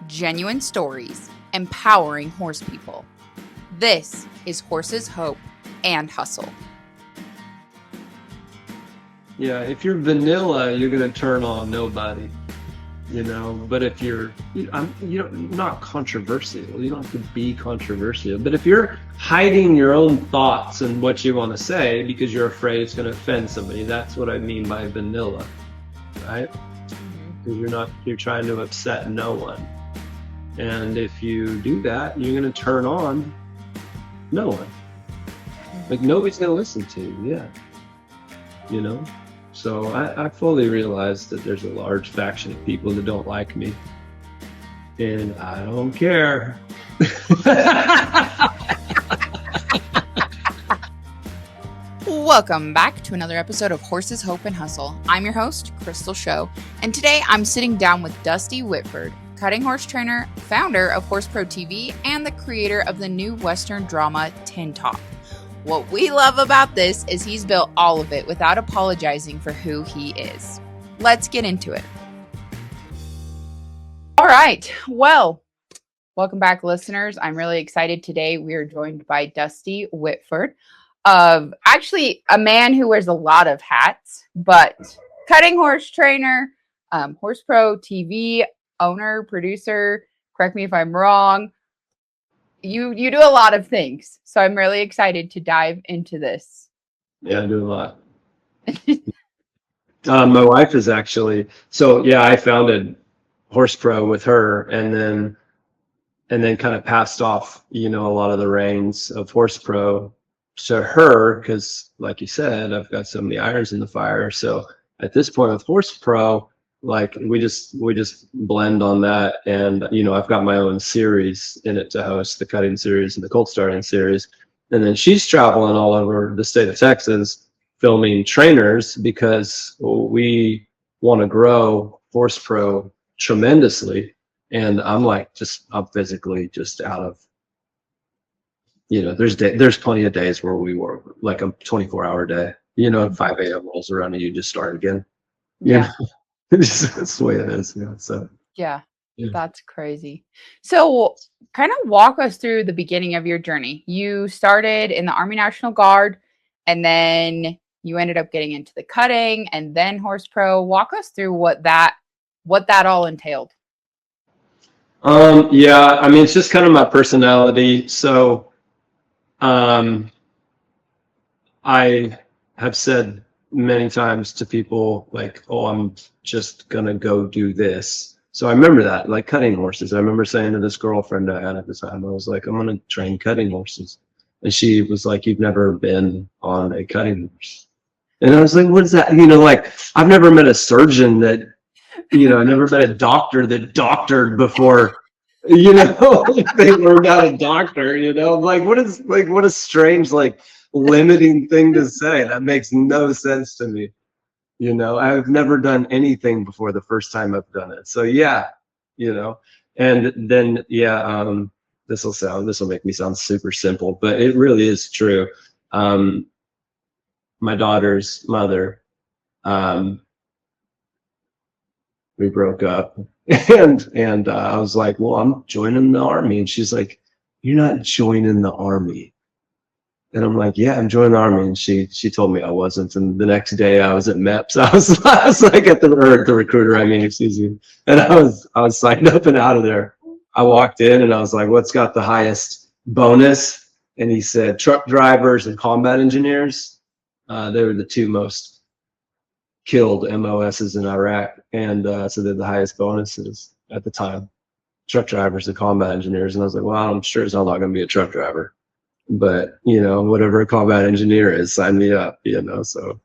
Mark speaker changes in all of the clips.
Speaker 1: genuine stories, empowering horse people. This is Horses, Hope, and Hustle.
Speaker 2: Yeah, if you're vanilla, you're going to turn on nobody, but if you're, not controversial, you don't have to be controversial. But if you're hiding your own thoughts and what you want to say because you're afraid it's going to offend somebody, that's what I mean by vanilla, right? Because you're trying to upset no one. And if you do that, you're going to turn on no one. Like nobody's going to listen to you, So I fully realize that there's a large faction of people that don't like me. And I don't care.
Speaker 1: Welcome back to another episode of Horses, Hope, and Hustle. I'm your host, Crystal Show, and today I'm sitting down with Dusty Whitford, cutting horse trainer, founder of Horse Pro TV, and the creator of the new Western drama Tin Top. What we love about this is he's built all of it without apologizing for who he is. Let's get into it. All right. Well, welcome back, listeners. I'm really excited today. We are joined by Dusty Whitford, of actually a man who wears a lot of hats, but cutting horse trainer, Horse Pro TV owner, producer. Correct me if I'm wrong. You do a lot of things, so I'm really excited to dive into this.
Speaker 2: Yeah, I do a lot. My wife is actually, I founded Horse Pro with her, and then kind of passed off, a lot of the reins of Horse Pro to her, because like you said, I've got so many irons in the fire. So at this point with Horse Pro, like we just blend on that, and I've got my own series in it to host, the cutting series and the colt starting series, and then she's traveling all over the state of Texas filming trainers because we want to grow Horse Pro tremendously, and I'm physically just out of, there's plenty of days where we work like a 24-hour day, 5 a.m. rolls around and you just start again.
Speaker 1: Yeah.
Speaker 2: That's the way it is.
Speaker 1: Yeah, that's crazy. So kind of walk us through the beginning of your journey. You started in the Army National Guard, and then you ended up getting into the cutting and then Horse Pro. Walk us through what that all entailed.
Speaker 2: It's just kind of my personality. So I have said many times to people like, oh, I'm just gonna go do this. So I remember that, like cutting horses. I remember saying to this girlfriend I had at the time, I was like, I'm gonna train cutting horses. And she was like, you've never been on a cutting horse. And I was like, what is that? I've never met a surgeon that, I never met a doctor that doctored before, they were not a doctor, what a strange, limiting thing to say. That makes no sense to me. I've never done anything before the first time I've done it. So and then this will make me sound super simple, but it really is true. My daughter's mother, we broke up, and I was like, well, I'm joining the Army, and she's like, you're not joining the Army. And I'm like, yeah, I'm joining the Army. And she told me I wasn't. And the next day I was at MEPS. I was like at the recruiter, and I was signed up and out of there. I walked in and I was like, what's got the highest bonus? And he said, truck drivers and combat engineers. They were the two most killed MOSs in Iraq. And so they're the highest bonuses at the time. Truck drivers and combat engineers. And I was like, well, I'm sure as hell not going to be a truck driver. But, whatever a combat engineer is, sign me up, so.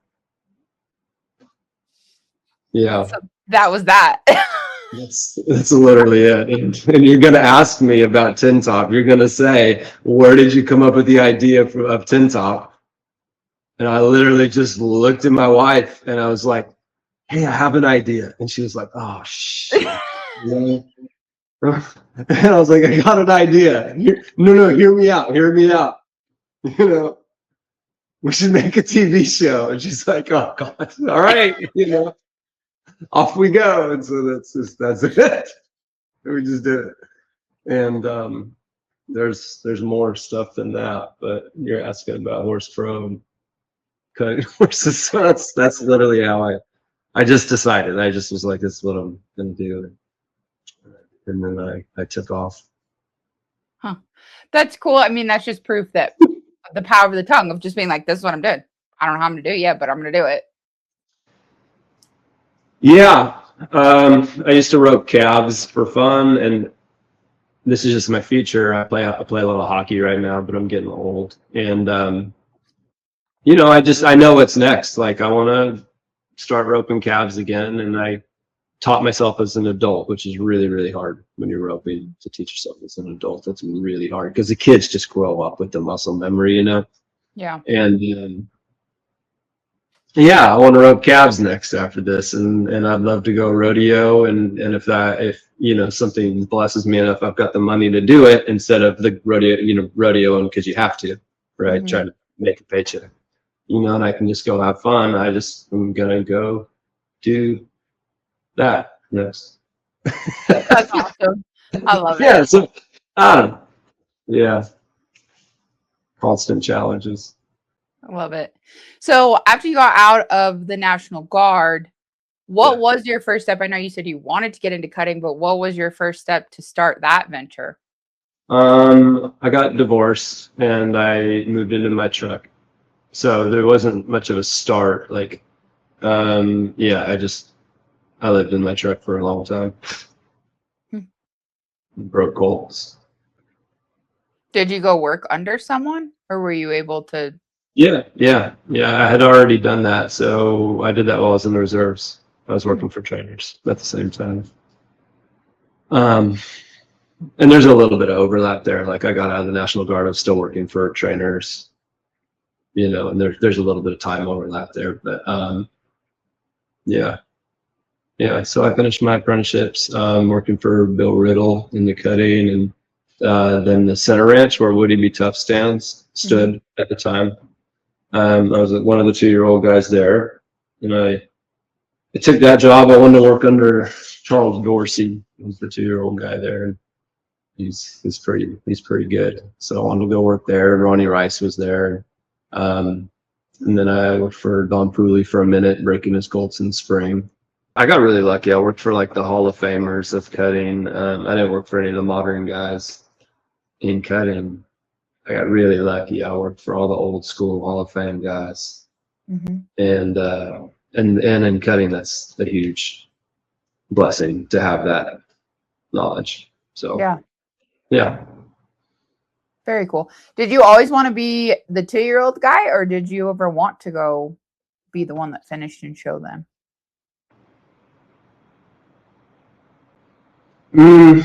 Speaker 2: Yeah.
Speaker 1: So that was that.
Speaker 2: That's literally it. And you're going to ask me about Tin Top. You're going to say, where did you come up with the idea of Tin Top? And I literally just looked at my wife and I was like, hey, I have an idea. And she was like, oh, shit. And I was like, I got an idea. No, hear me out. We should make a TV show. And she's like, oh God, all right, off we go. And so that's it. We just did it. And there's more stuff than that, but you're asking about horse pro and cutting horses. So that's literally how I just decided. I just was like, this is what I'm gonna do. And then I took off.
Speaker 1: Huh. That's cool. I mean, that's just proof that the power of the tongue of just being like, this is what I'm doing. I don't know how I'm gonna do it yet, but I'm gonna do it.
Speaker 2: Yeah. I used to rope calves for fun, and this is just my future. I play a little hockey right now, but I'm getting old. And I know what's next. Like I want to start roping calves again, and I taught myself as an adult, which is really, really hard when you're roping to teach yourself as an adult. That's really hard because the kids just grow up with the muscle memory,
Speaker 1: Yeah.
Speaker 2: And yeah, I want to rope calves next after this, and I'd love to go rodeo, and if something blesses me enough, I've got the money to do it instead of the rodeo, rodeoing because you have to, right?
Speaker 1: Mm-hmm.
Speaker 2: Trying to make a paycheck, and I can just go have fun. I'm gonna go do that next.
Speaker 1: That's awesome. I love it.
Speaker 2: Yeah, so I don't know. Yeah, constant challenges.
Speaker 1: I love it. So after you got out of the National Guard, what
Speaker 2: Yeah.
Speaker 1: was your first step? I know you said you wanted to get into cutting, but what was your first step to start that venture?
Speaker 2: I got divorced and I moved into my truck. So there wasn't much of a start. Like, yeah, I lived in my truck for a long time. Broke colts.
Speaker 1: Did you go work under someone or were you able to?
Speaker 2: Yeah. I had already done that. So I did that while I was in the reserves. I was working for trainers at the same time. And there's a little bit of overlap there. Like I got out of the National Guard, I was still working for trainers, and there's a little bit of time overlap there. But yeah. So I finished my apprenticeships, working for Bill Riddle in the cutting, and then the Center Ranch where Woody B. Tough stands stood at the time. I was one of the 2-year-old guys there, and I took that job. I wanted to work under Charles Dorsey, who's the 2-year-old guy there, and he's pretty good. So I wanted to go work there. And Ronnie Rice was there, and then I worked for Don Pooley for a minute, breaking his colts in the spring. I got really lucky. I worked for like the Hall of Famers of cutting. I didn't work for any of the modern guys in cutting. I got really lucky. I worked for all the old school Hall of Fame guys, and in cutting, that's a huge blessing to have that knowledge. So yeah.
Speaker 1: Very cool. Did you always want to be the 2-year-old guy, or did you ever want to go be the one that finished and show them?
Speaker 2: I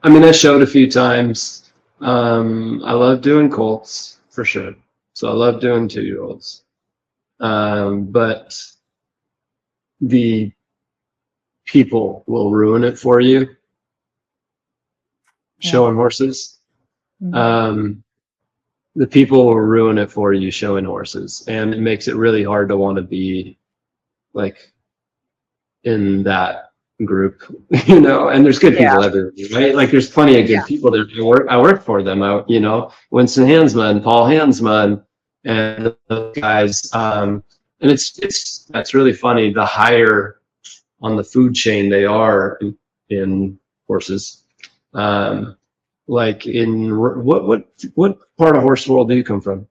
Speaker 2: mean, I showed a few times. I love doing colts for sure. So I love doing 2-year-olds. But the people will ruin it for you showing horses. The people will ruin it for you showing horses, and it makes it really hard to want to be like in that group, and there's good people everywhere, right? Like there's plenty of good people there. I work for them. Winston Hansman, Paul Hansman, and those guys. And that's really funny. The higher on the food chain they are in horses. Like in what part of horse world do you come from?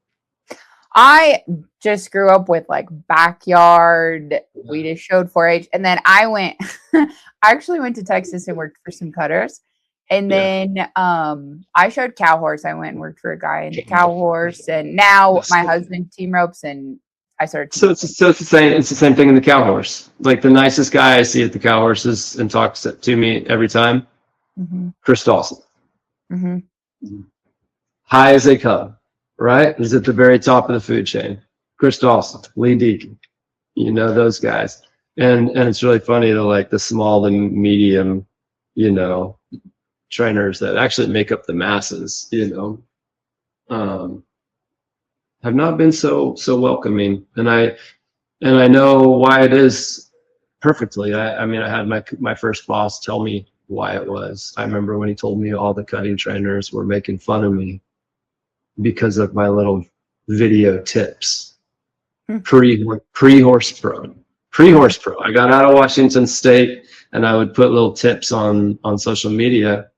Speaker 1: I just grew up with like backyard. We just showed 4-H, and then I actually went to Texas and worked for some cutters, and then I showed cow horse. I went and worked for a guy in the cow horse, and now my husband team ropes, and I started.
Speaker 2: So it's the same. It's the same thing in the cow horse. Like the nicest guy I see at the cow horses and talks to me every time, Chris Dawson. High as they come. Right? Is at the very top of the food chain. Chris Dawson, Lee Deacon, those guys. And it's really funny to like the small and medium, trainers that actually make up the masses, have not been so welcoming. And I know why it is perfectly. I mean, I had my first boss tell me why it was. I remember when he told me all the cutting trainers were making fun of me because of my little video tips.
Speaker 1: Hmm.
Speaker 2: Pre-horse pro. Pre-horse pro. I got out of Washington State and I would put little tips on social media.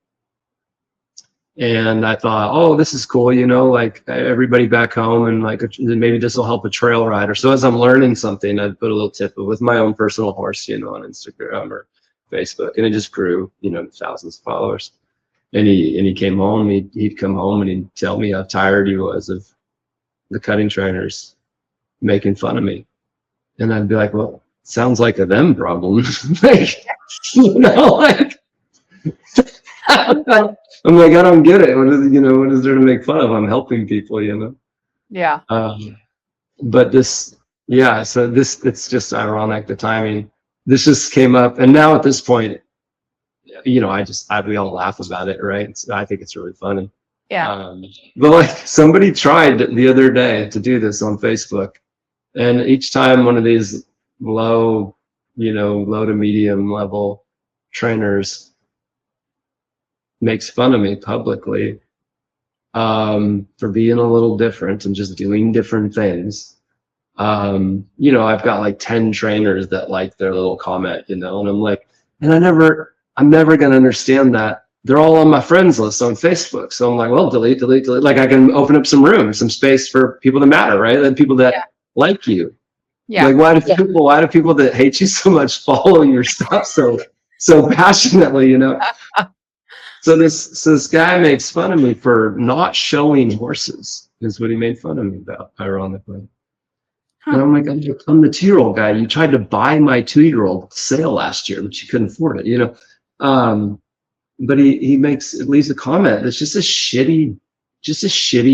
Speaker 2: And I thought, oh, this is cool, you know, like everybody back home, and like maybe this will help a trail rider. So as I'm learning something, I'd put a little tip with my own personal horse, you know, on Instagram or Facebook, and it just grew, you know, thousands of followers. And he came home, he'd come home and he'd tell me how tired he was of the cutting trainers making fun of me. And I'd be like, well, sounds like a them problem. Like, you know, like I'm like, I don't get it. What is, you know, what is there to make fun of? I'm helping people, you know.
Speaker 1: Yeah.
Speaker 2: But this, yeah. So this, it's just ironic, the timing. This just came up, and now at this point, you know, we all laugh about it, right? I think it's really funny.
Speaker 1: Yeah.
Speaker 2: But like somebody tried the other day to do this on Facebook, and each time one of these low, you know, low to medium level trainers makes fun of me publicly for being a little different and just doing different things. You know, I've got like 10 trainers that like their little comment, you know, and I'm like, and I'm never going to understand that. They're all on my friends list on Facebook. So I'm like, well, delete, delete, delete. Like I can open up some room, some space for people that matter, right? And people that like you.
Speaker 1: Yeah.
Speaker 2: Like why do people that hate you so much follow your stuff so passionately, you know? So this guy makes fun of me for not showing horses, is what he made fun of me about, ironically.
Speaker 1: Huh.
Speaker 2: And I'm like, I'm the 2-year-old guy. You tried to buy my 2-year-old sale last year, but you couldn't afford it, you know? But he leaves a comment that's just a shitty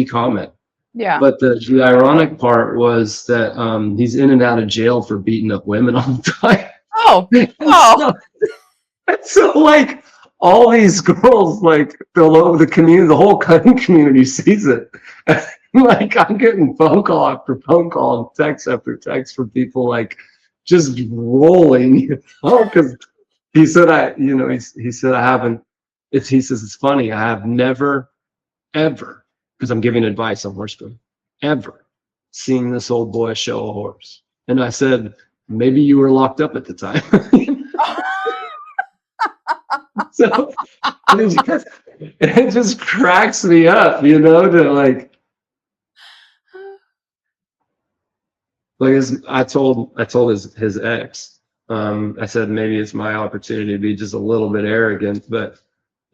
Speaker 2: comment.
Speaker 1: Yeah.
Speaker 2: But the ironic part was that he's in and out of jail for beating up women all the time.
Speaker 1: Oh.
Speaker 2: Oh. So like all these girls, like the community, the whole cutting community sees it. Like I'm getting phone call after phone call, text after text from people like just rolling, you know, because he said he said I haven't. He says it's funny. I have never ever, because I'm giving advice on horseback, ever seen this old boy show a horse. And I said, maybe you were locked up at the time. So it just cracks me up, you know, to like I told his ex, I said maybe it's my opportunity to be just a little bit arrogant, but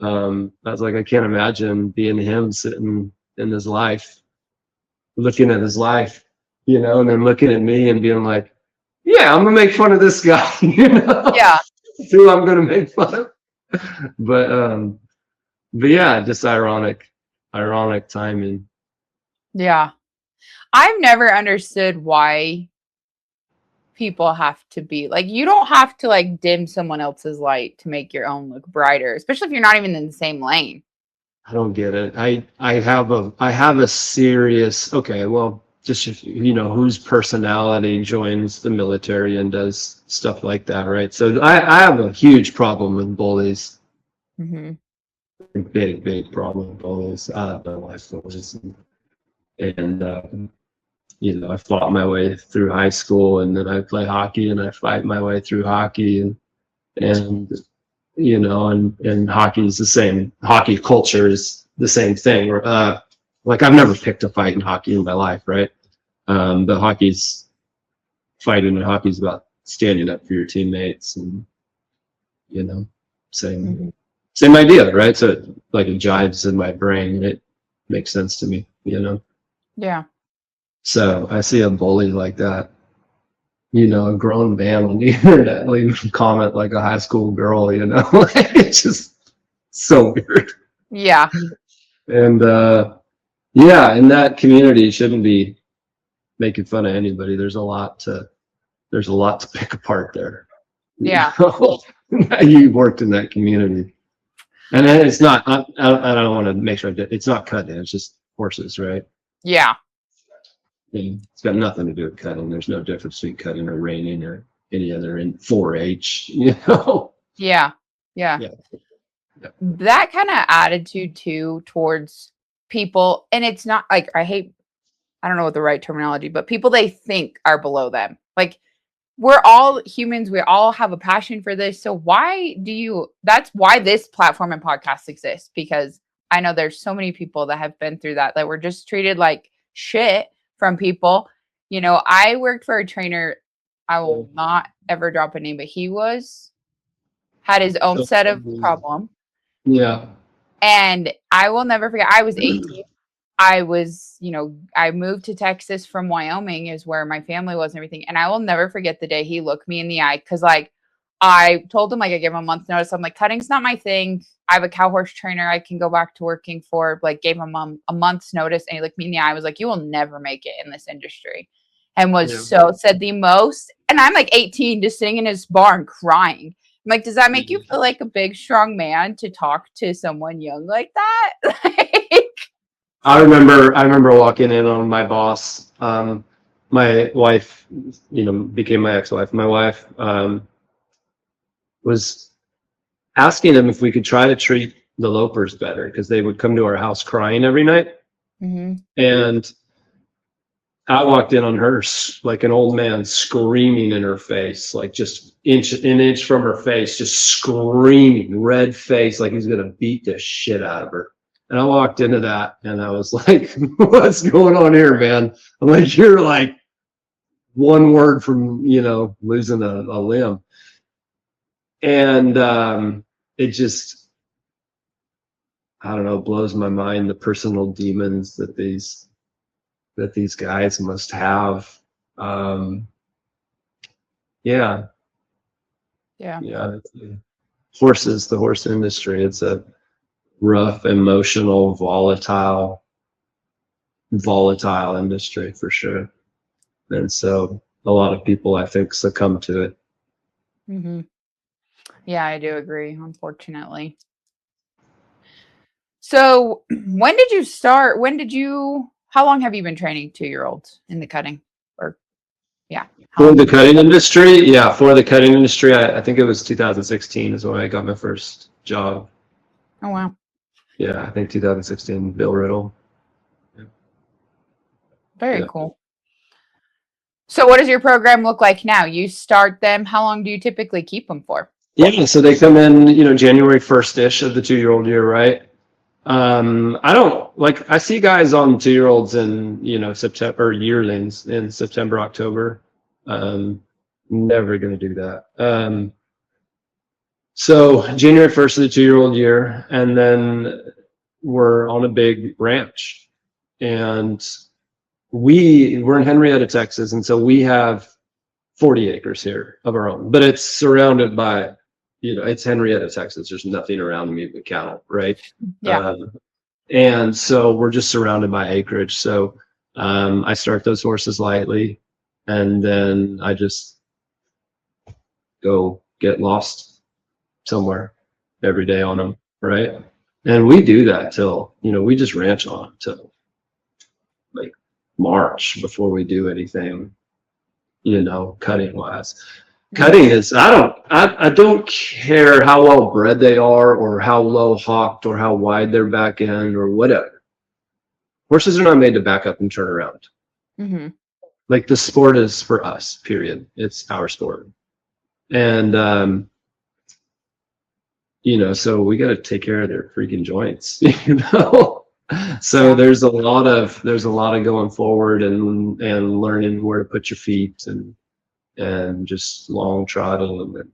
Speaker 2: I was like, I can't imagine being him sitting in his life, looking at his life, you know, and then looking at me and being like, yeah, I'm gonna make fun of this guy, you know.
Speaker 1: Yeah.
Speaker 2: Who I'm gonna make fun of. But yeah, just ironic timing.
Speaker 1: Yeah. I've never understood why people have to be like, you don't have to like dim someone else's light to make your own look brighter, especially if you're not even in the same lane.
Speaker 2: I don't get it. I have a serious, okay, well, just if you know whose personality joins the military and does stuff like that, right? So I have a huge problem with bullies.
Speaker 1: Mm-hmm.
Speaker 2: Big problem with bullies. I don't know why bullies. And you know, I fought my way through high school, and then I play hockey, and I fight my way through hockey, and you know, and hockey is the same. Hockey culture is the same thing. Like I've never picked a fight in hockey in my life, right? But fighting in hockey is about standing up for your teammates, and you know, same idea, right? So like it jives in my brain. It makes sense to me, you know.
Speaker 1: Yeah.
Speaker 2: So I see a bully like that, you know, a grown man on the internet leave a comment like a high school girl, you know. It's just so weird.
Speaker 1: Yeah.
Speaker 2: And yeah, in that community, you shouldn't be making fun of anybody. There's a lot to pick apart there.
Speaker 1: Yeah.
Speaker 2: You worked in that community. And then it's not, I don't want to make sure it's not cutting, it's just horses, right?
Speaker 1: Yeah.
Speaker 2: And it's got nothing to do with cutting. There's no difference between cutting or reining or any other in 4-H, you know?
Speaker 1: Yeah. Yeah.
Speaker 2: Yeah.
Speaker 1: that kind of attitude too towards people, and it's not like I don't know what the right terminology, but people they think are below them. Like we're all humans, we all have a passion for this. So that's why this platform and podcast exists, because I know there's so many people that have been through that were just treated like shit from people. I worked for a trainer, I will not ever drop a name, but he had his own set of problem.
Speaker 2: Yeah.
Speaker 1: And I will never forget, I was 18. I moved to Texas from Wyoming, is where my family was and everything. And I will never forget the day he looked me in the eye. Cause I told him, I gave him a month's notice. I'm like, cutting's not my thing. I have a cow horse trainer I can go back to working for. Gave him a month's notice. And he looked me in the eye. I was like, you will never make it in this industry. And said the most. And I'm like 18, just sitting in his barn crying. I'm like, does that make you feel like a big, strong man to talk to someone young like that?
Speaker 2: I remember walking in on my boss. My wife, became my ex-wife. My wife was asking him if we could try to treat the lopers better, because they would come to our house crying every night.
Speaker 1: Mm-hmm.
Speaker 2: And I walked in on her like an old man screaming in her face, like just an inch from her face, just screaming, red face, like he's gonna beat the shit out of her. And I walked into that and I was like, what's going on here, man? I'm like, you're like one word from, losing a limb. And it just, I don't know, blows my mind, the personal demons that these guys must have. Yeah. The horse industry, it's a rough, emotional, volatile industry for sure. And so a lot of people, I think, succumb to it.
Speaker 1: Mm-hmm. Yeah, I do agree, unfortunately. So when did you start? How long have you been training 2-year-olds in the cutting?
Speaker 2: For the cutting industry, I think it was 2016 is when I got my first job.
Speaker 1: Oh, wow.
Speaker 2: Yeah, I think 2016, Bill Riddle. Yeah.
Speaker 1: Very cool. So what does your program look like now? You start them. How long do you typically keep them for?
Speaker 2: Yeah, so they come in, January 1st-ish of the 2-year-old year, right? I see guys on 2-year-olds in, September, yearlings in September, October. Never going to do that. So January 1st of the 2-year-old year, and then we're on a big ranch, and we're in Henrietta, Texas, and so we have 40 acres here of our own, but it's surrounded by, it's Henrietta, Texas. There's nothing around me but cattle, right?
Speaker 1: Yeah.
Speaker 2: And so we're just surrounded by acreage. So I start those horses lightly, and then I just go get lost somewhere every day on them, right? And we do that till, we just ranch on them till like March before we do anything, cutting wise. Cutting is, I don't care how well bred they are or how low hocked or how wide their back end or whatever. Horses are not made to back up and turn around.
Speaker 1: Mm-hmm.
Speaker 2: Like the sport is for us, period. It's our sport. And, so we got to take care of their freaking joints, So there's a lot of going forward and learning where to put your feet and just long trotting and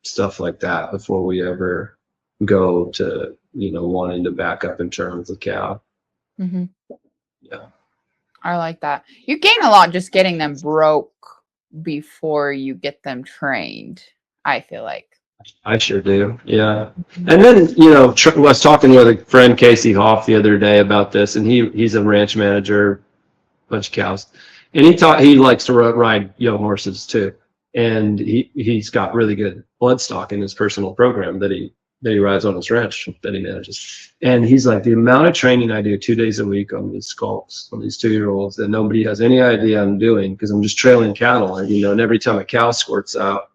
Speaker 2: stuff like that before we ever go to, wanting to back up and turn with the cow.
Speaker 1: Mm-hmm.
Speaker 2: Yeah.
Speaker 1: I like that. You gain a lot just getting them broke before you get them trained, I feel like.
Speaker 2: I sure do. Yeah. And then, I was talking with a friend, Casey Hoff, the other day about this, and he's a ranch manager, bunch of cows. And he likes to ride young horses too. And he's got really good blood stock in his personal program that he rides on his ranch that he manages. And he's like, the amount of training I do 2 days a week on these skulks, on these 2-year-olds that nobody has any idea I'm doing, because I'm just trailing cattle. And, and every time a cow squirts out,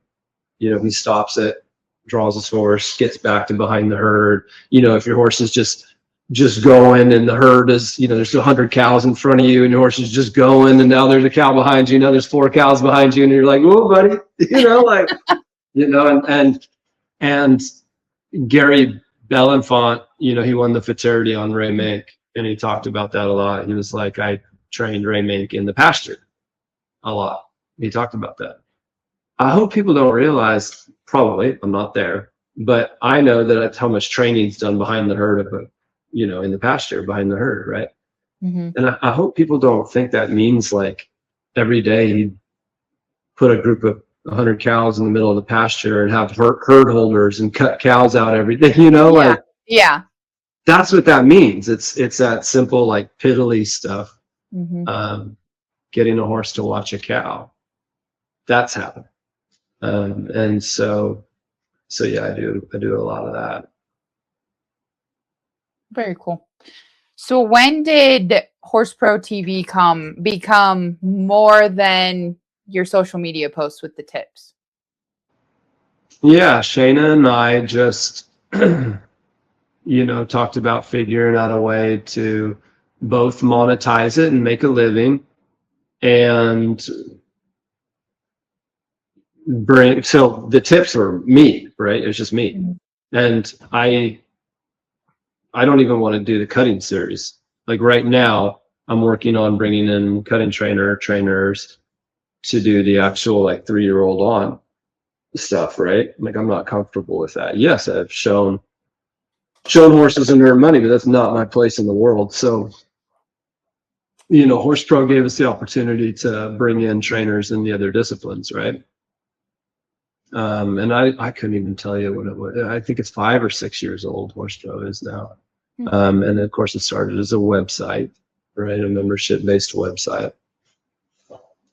Speaker 2: he stops it, draws his horse, gets back to behind the herd. You know, if your horse is just going and the herd is, you know, there's 100 cows in front of you and your horse is just going and now there's a cow behind you, now there's 4 cows behind you and you're like, whoa, buddy, you know, like, you know, and Gary Belenfant, you know, he won the fraternity on Ray Mink and he talked about that a lot. He was like, I trained Ray Mink in the pasture a lot. He talked about that. I hope people don't realize, probably, I'm not there, but I know that that's how much training is done behind the herd of a, you know, in the pasture behind the herd, right?
Speaker 1: Mm-hmm.
Speaker 2: And I hope people don't think that means like every day he'd put a group of 100 cows in the middle of the pasture and have herd holders and cut cows out every day, you know,
Speaker 1: Yeah.
Speaker 2: like
Speaker 1: Yeah.
Speaker 2: that's what that means. It's that simple, like piddly stuff.
Speaker 1: Mm-hmm.
Speaker 2: Getting a horse to watch a cow, that's happening. And so yeah, I do a lot of that.
Speaker 1: Very cool. So when did Horse Pro TV become more than your social media posts with the tips?
Speaker 2: Yeah, Shayna and I just, you know, talked about figuring out a way to both monetize it and make a living and bring, so the tips were me, right? It was just me.
Speaker 1: Mm-hmm.
Speaker 2: And I don't even want to do the cutting series. Like right now, I'm working on bringing in cutting trainers to do the actual like 3-year-old on stuff, right? Like I'm not comfortable with that. Yes, I've shown horses and earn money, but that's not my place in the world. So, you know, Horse Pro gave us the opportunity to bring in trainers in the other disciplines, right? And I couldn't even tell you what it was. I think it's 5 or 6 years old, Horse Pro is now. And of course it started as a website, right? A membership-based website.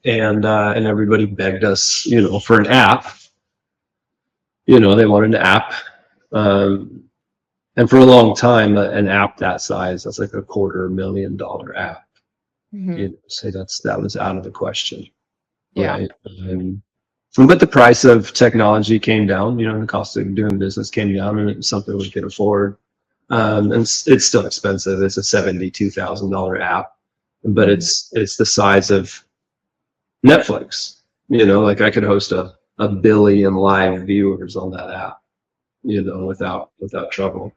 Speaker 2: And everybody begged us, you know, for an app. You know, they wanted an app. And for a long time, an app that size, that's like a $250,000 app.
Speaker 1: Mm-hmm.
Speaker 2: You know, so that was out of the question,
Speaker 1: Yeah.
Speaker 2: right? But the price of technology came down. You know, the cost of doing business came down, and it's something we could afford. And it's still expensive. It's a $72,000 app, but it's the size of Netflix. You know, like I could host a billion live viewers on that app, you know, without trouble.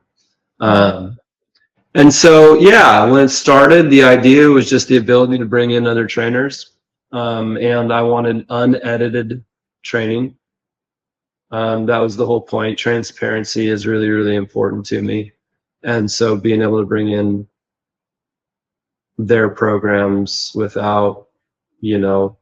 Speaker 2: And so, yeah, when it started, the idea was just the ability to bring in other trainers. And I wanted unedited training. That was the whole point. Transparency is really, really important to me. And so being able to bring in their programs without, you know,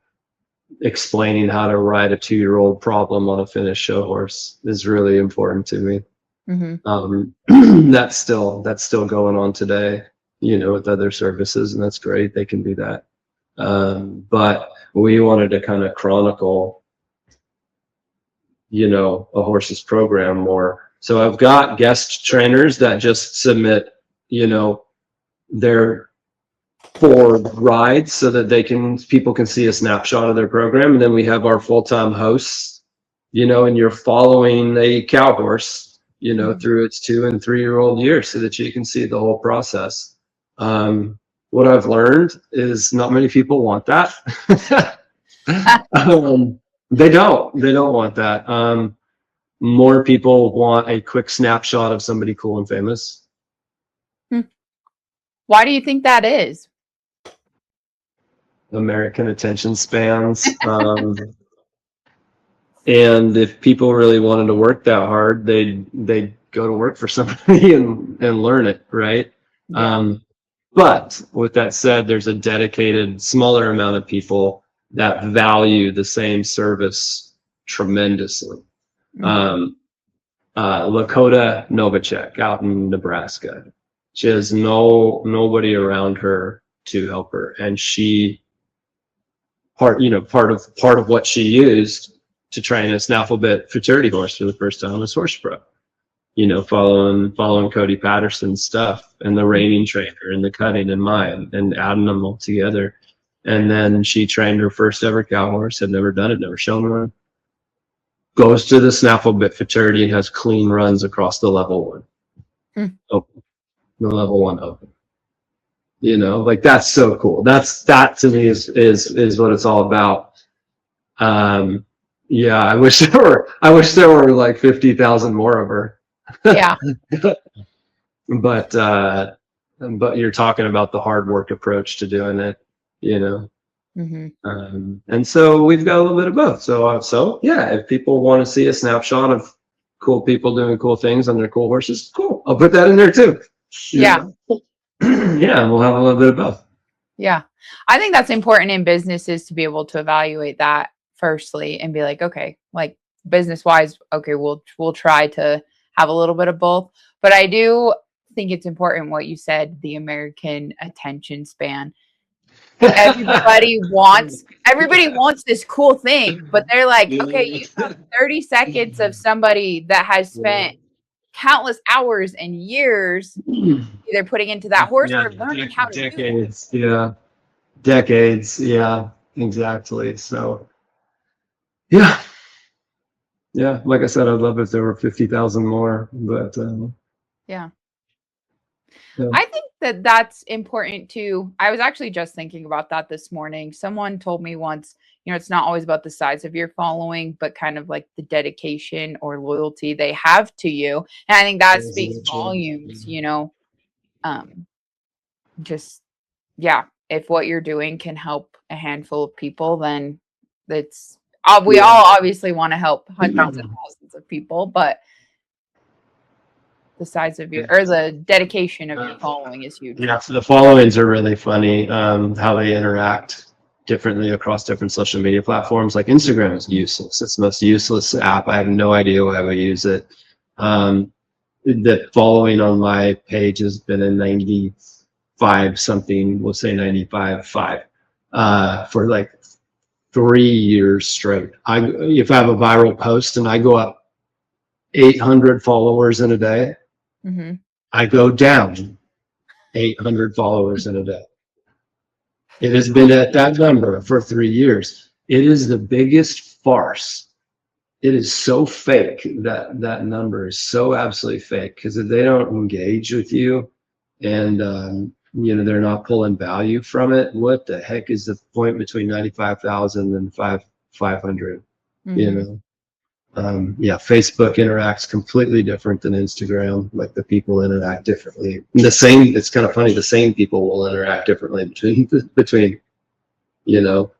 Speaker 2: explaining how to ride a 2-year-old problem on a finished show horse is really important to me. That's still going on today, you know, with other services, and that's great. They can do that. But we wanted to kind of chronicle, you know, a horse's program more. So I've got guest trainers that just submit, you know, their 4 rides so that people can see a snapshot of their program. And then we have our full-time hosts, you know, and you're following a cow horse, you know, through its 2- and 3-year-old years so that you can see the whole process. What I've learned is not many people want that. They don't want that. More people want a quick snapshot of somebody cool and famous.
Speaker 1: Why do you think that is?
Speaker 2: American attention spans. And if people really wanted to work that hard, they'd go to work for somebody and learn it, right?
Speaker 1: Yeah.
Speaker 2: But with that said, there's a dedicated smaller amount of people that value the same service tremendously. Lakota Novacek out in Nebraska, she has nobody around her to help her, and she part of what she used to train a snaffle bit fraternity horse for the first time was Horse Pro. You know, following Cody Patterson's stuff and the reining trainer and the cutting and mine and adding them all together. And then she trained her first ever cow horse, had never done it, never shown one. goes to the snaffle bit fraternity and has clean runs across the level 1. Open. The level 1 open. You know, like that's so cool. That to me is what it's all about. Yeah, I wish there were like 50,000 more of her.
Speaker 1: Yeah.
Speaker 2: But you're talking about the hard work approach to doing it, you know. And so we've got a little bit of both. So yeah, if people want to see a snapshot of cool people doing cool things on their cool horses, cool. I'll put that in there too.
Speaker 1: Yeah.
Speaker 2: Yeah, we'll have a little bit of both.
Speaker 1: Yeah. I think that's important in businesses to be able to evaluate that firstly and be like, okay, like business wise, okay, we'll try to have a little bit of both. But I do think it's important what you said, the American attention span. Everybody wants this cool thing, but they're like, okay, you have 30 seconds of somebody that has spent countless hours and years either putting into that horse or learning how to
Speaker 2: decades. Yeah. Decades. Yeah, exactly. So yeah. Like I said, I'd love if there were 50,000 more, but
Speaker 1: yeah. I think that's important too. I was actually just thinking about that this morning. Someone told me once, it's not always about the size of your following, but kind of like the dedication or loyalty they have to you. And I think that speaks volumes, just, yeah, if what you're doing can help a handful of people, then it's, we all obviously want to help hundreds of thousands of people, but the size of your, or the dedication of your following is huge.
Speaker 2: Yeah, so the followings are really funny, how they interact differently across different social media platforms. Like Instagram is useless. It's the most useless app. I have no idea why we use it. The following on my page has been a 95 something, we'll say 95.5, for like 3 years straight. If I have a viral post and I go up 800 followers in a day, I go down 800 followers in a day. It has been at that number for 3 years. It is the biggest farce. It is so fake. That number is so absolutely fake, because if they don't engage with you and they're not pulling value from it, what the heck is the point between 95,000 and 500? Facebook interacts completely different than Instagram. Like the people interact differently. It's kind of funny. The same people will interact differently between Instagram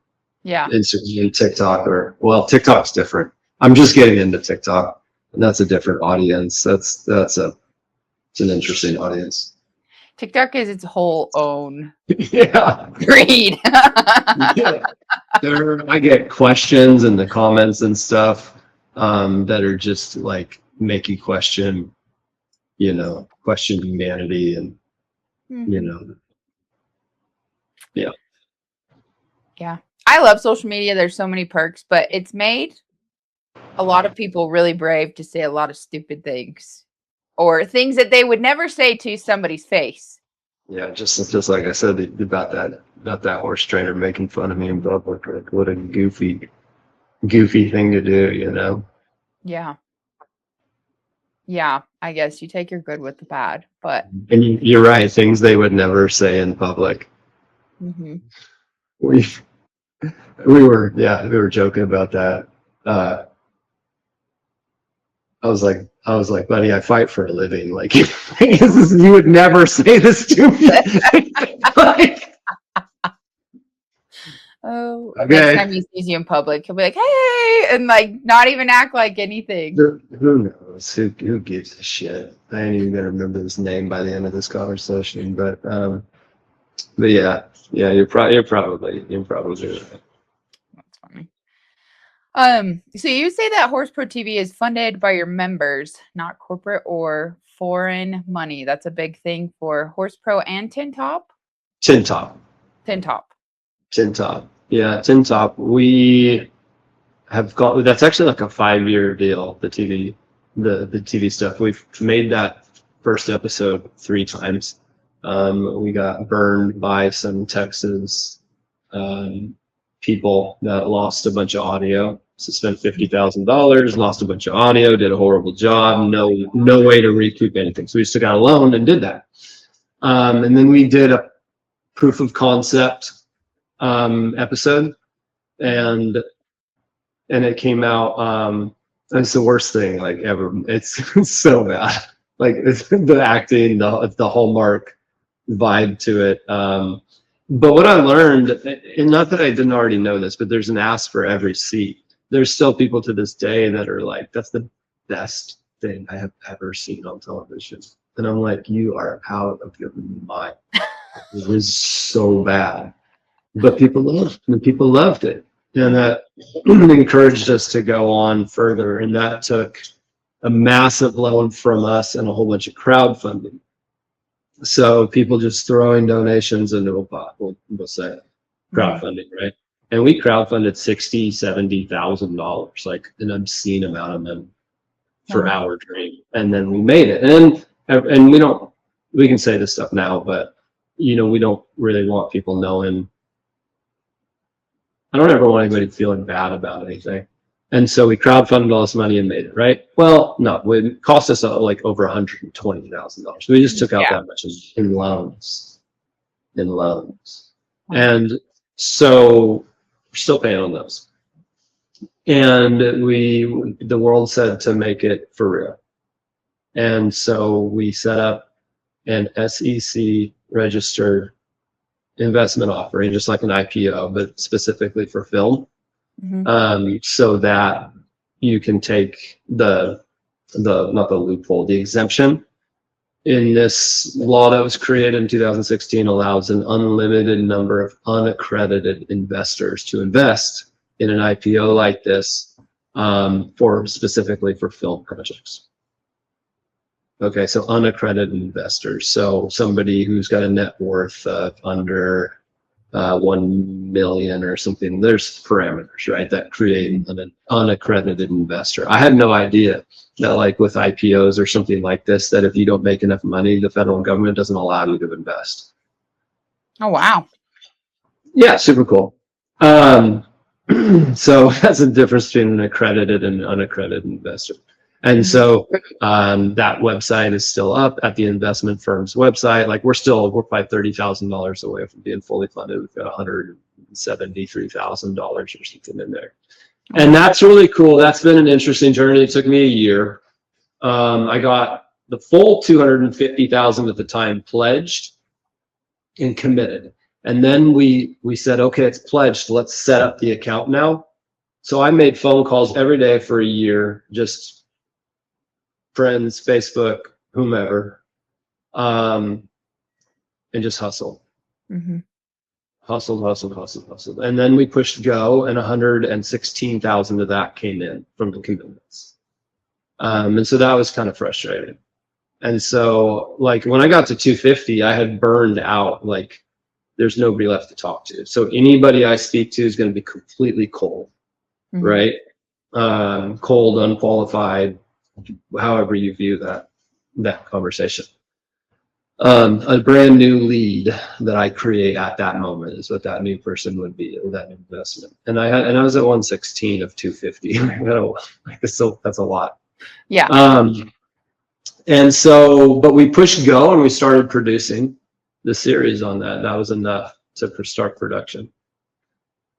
Speaker 2: and TikTok, TikTok's different. I'm just getting into TikTok, and that's a different audience. It's an interesting audience.
Speaker 1: TikTok is its whole own
Speaker 2: breed. I get questions in the comments and stuff that are just like make you question humanity and
Speaker 1: Yeah. I love social media. There's so many perks, but it's made a lot of people really brave to say a lot of stupid things or things that they would never say to somebody's face.
Speaker 2: Yeah, just like I said about that horse trainer making fun of me in public. Like, what a goofy thing to do,
Speaker 1: Yeah, I guess you take your good with the bad, but.
Speaker 2: And you're right. Things they would never say in public. We were joking about that. I was like, buddy, I fight for a living. Like, you would never say this to me.
Speaker 1: Oh, okay. Next time he sees you in public, he'll be like, "Hey," and like not even act like anything.
Speaker 2: Who knows? Who gives a shit? I ain't even gonna remember his name by the end of this conversation. But yeah, you're probably right.
Speaker 1: That's funny. So you say that Horse Pro TV is funded by your members, not corporate or foreign money. That's a big thing for Horse Pro and Tin Top.
Speaker 2: Tin Top. Yeah, Tin Top. We have got. That's actually like a 5-year deal. The TV stuff. We've made that first episode 3 times. We got burned by some Texas people that lost a bunch of audio. So spent $50,000, lost a bunch of audio, did a horrible job, no way to recoup anything. So we just took out a loan and did that. And then we did a proof of concept episode, and it came out. It's the worst thing like ever. It's so bad. Like it's the acting, the hallmark vibe to it. But what I learned, and not that I didn't already know this, but there's an ask for every seat. There's still people to this day that are like, that's the best thing I have ever seen on television. And I'm like, you are out of your mind. It was so bad. But people loved it. And that encouraged us to go on further. And that took a massive loan from us and a whole bunch of crowdfunding. So people just throwing donations into a pot, we'll say crowdfunding, right? And we crowdfunded $60,000-$70,000, like an obscene amount of money for our dream. And then we made it. And we can say this stuff now, but we don't really want people knowing. I don't ever want anybody feeling bad about anything. And so we crowdfunded all this money and made it, right? Well, no, it cost us like over $120,000. We just took out that much in loans. And so we're still paying on those. And the world said to make it for real. And so we set up an SEC registered investment offering, just like an IPO, but specifically for film. So that you can take not the loophole, the exemption in this law that was created in 2016 allows an unlimited number of unaccredited investors to invest in an IPO like this, specifically for film projects. Okay, so unaccredited investors. So somebody who's got a net worth of under 1 million or something. There's parameters, right, that create an unaccredited investor. I had no idea that, like with IPOs or something like this, that if you don't make enough money, the federal government doesn't allow you to invest.
Speaker 1: Oh, wow.
Speaker 2: Yeah, super cool. So that's the difference between an accredited and unaccredited investor. And so that website is still up at the investment firm's website. Like we're probably $30,000 away from being fully funded. We've got $173,000 or something in there. And that's really cool. That's been an interesting journey. It took me a year. I got the full $250,000 at the time pledged and committed. And then we said, okay, it's pledged. Let's set up the account now. So I made phone calls every day for a year, just friends, Facebook, whomever, and just hustled. Hustled. And then we pushed go, and 116,000 of that came in from the commitments. And so that was kind of frustrating. And so like when I got to 250, I had burned out, like there's nobody left to talk to. So anybody I speak to is going to be completely cold, right? Cold, unqualified, however you view that conversation. A brand new lead that I create at that moment is what that new person would be, or that investment. And I was at 116 of 250. That's a lot.
Speaker 1: Yeah.
Speaker 2: And so, but we pushed go and we started producing the series on that. That was enough to start production.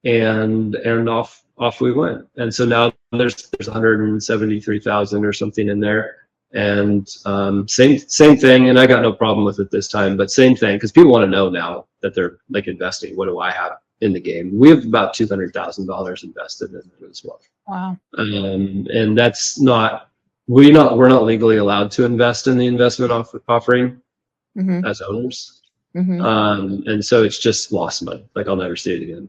Speaker 2: And off we went. And so now there's 173,000 or something in there. And same thing. And I got no problem with it this time, but same thing, because people want to know now that they're like investing. What do I have in the game? We have about $200,000 invested in it as well.
Speaker 1: Wow.
Speaker 2: And that's not, we're not legally allowed to invest in the investment offering as owners. And so it's just lost money. Like I'll never see it again.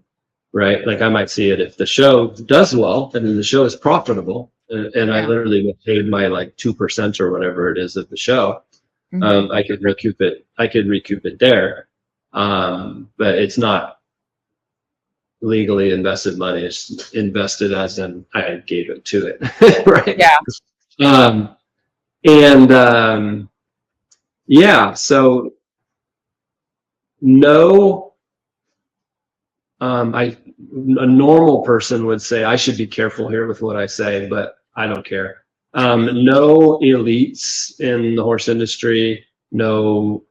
Speaker 2: Right? Like I might see it if the show does well and then the show is profitable, and I literally paid my like 2% or whatever it is of the show. I could recoup it. I could recoup it there. But it's not legally invested money. It's invested as in I gave it to it. Right? Yeah. So no. a normal person would say, I should be careful here with what I say, but I don't care. No elites in the horse industry, no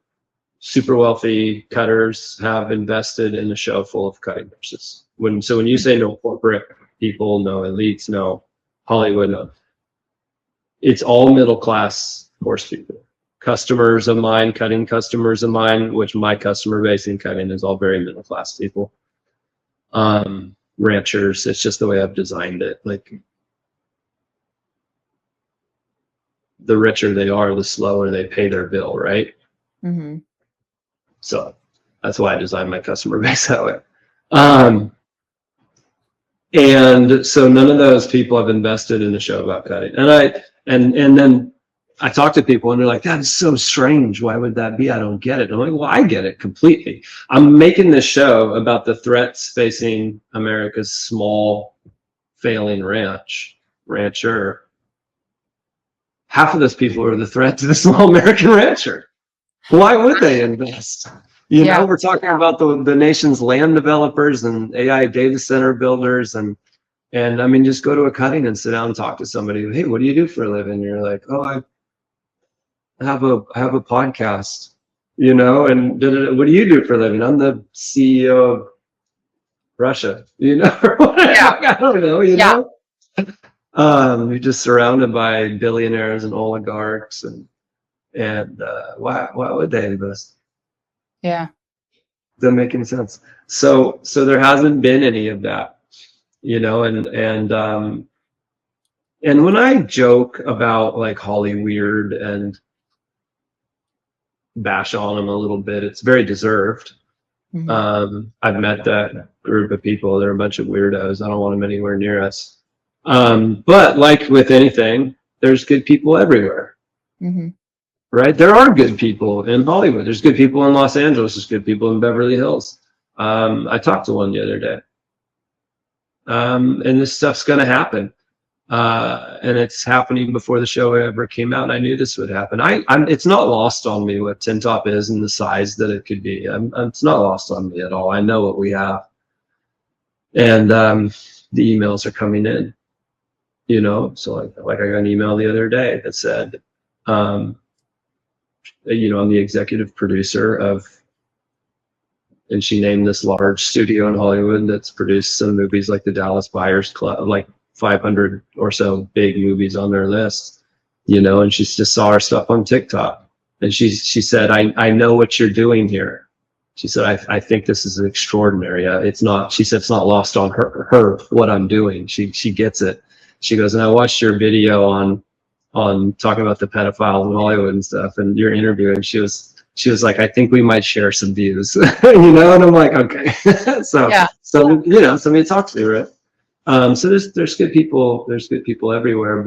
Speaker 2: super wealthy cutters have invested in a show full of cutting horses. So when you say no corporate people, no elites, no Hollywood, no, it's all middle class horse people. Customers of mine, cutting customers of mine, which my customer base in cutting is all very middle class people. Ranchers, it's just the way I've designed it. Like, the richer they are, the slower they pay their bill, right?
Speaker 1: Mm-hmm.
Speaker 2: So that's why I designed my customer base that way. And so none of those people have invested in a show about cutting. And then I talk to people and they're like, that is so strange. Why would that be? I don't get it. I'm like, well, I get it completely. I'm making this show about the threats facing America's small failing rancher. Half of those people are the threat to the small American rancher. Why would they invest? You know, we're talking about the nation's land developers and AI data center builders, and I mean, just go to a cutting and sit down and talk to somebody. Hey, what do you do for a living? You're like, oh, I have a podcast, you know, and what do you do for a living? I'm the CEO of Russia, you know, or whatever. I don't know, you know. You're just surrounded by billionaires and oligarchs, and why would they invest?
Speaker 1: Yeah.
Speaker 2: Doesn't make any sense. So there hasn't been any of that, you know, and when I joke about like Hollyweird and bash on them a little bit, it's very deserved. Mm-hmm. I've met that group of people. They're a bunch of weirdos. I don't want them anywhere near us. But like with anything, there's good people everywhere. Mm-hmm. Right? There are good people in Hollywood. There's good people in Los Angeles. There's good people in Beverly Hills. I talked to one the other day. And this stuff's going to happen. And it's happening before the show ever came out. And I knew this would happen. It's not lost on me what Tin Top is and the size that it could be. It's not lost on me at all. I know what we have. And the emails are coming in, you know. So like I got an email the other day that said, you know, I'm the executive producer of, and she named this large studio in Hollywood that's produced some movies like the Dallas Buyers Club, like 500 or so big movies on their list, you know, and she just saw our stuff on TikTok. And she said, I know what you're doing here. She said, I think this is extraordinary. It's not, she said, it's not lost on her what I'm doing. She gets it. She goes, and I watched your video on talking about the pedophiles in Hollywood and stuff, and your interview, and she was like, I think we might share some views, you know, and I'm like, okay. So you know, somebody to talk to, right? So there's good people everywhere,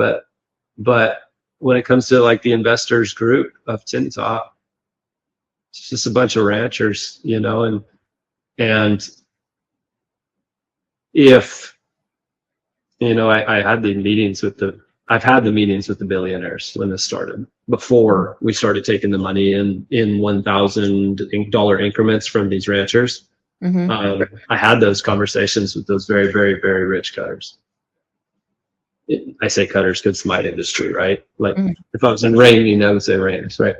Speaker 2: but when it comes to like the investors group of Tin Top, it's just a bunch of ranchers, you know, and if, you know, I've had the meetings with the billionaires when this started, before we started taking the money in $1,000 increments from these ranchers. Mm-hmm. I had those conversations with those very, very, very rich cutters. I say cutters because it's my industry, right? Like if I was in reining, I would say reiners, right?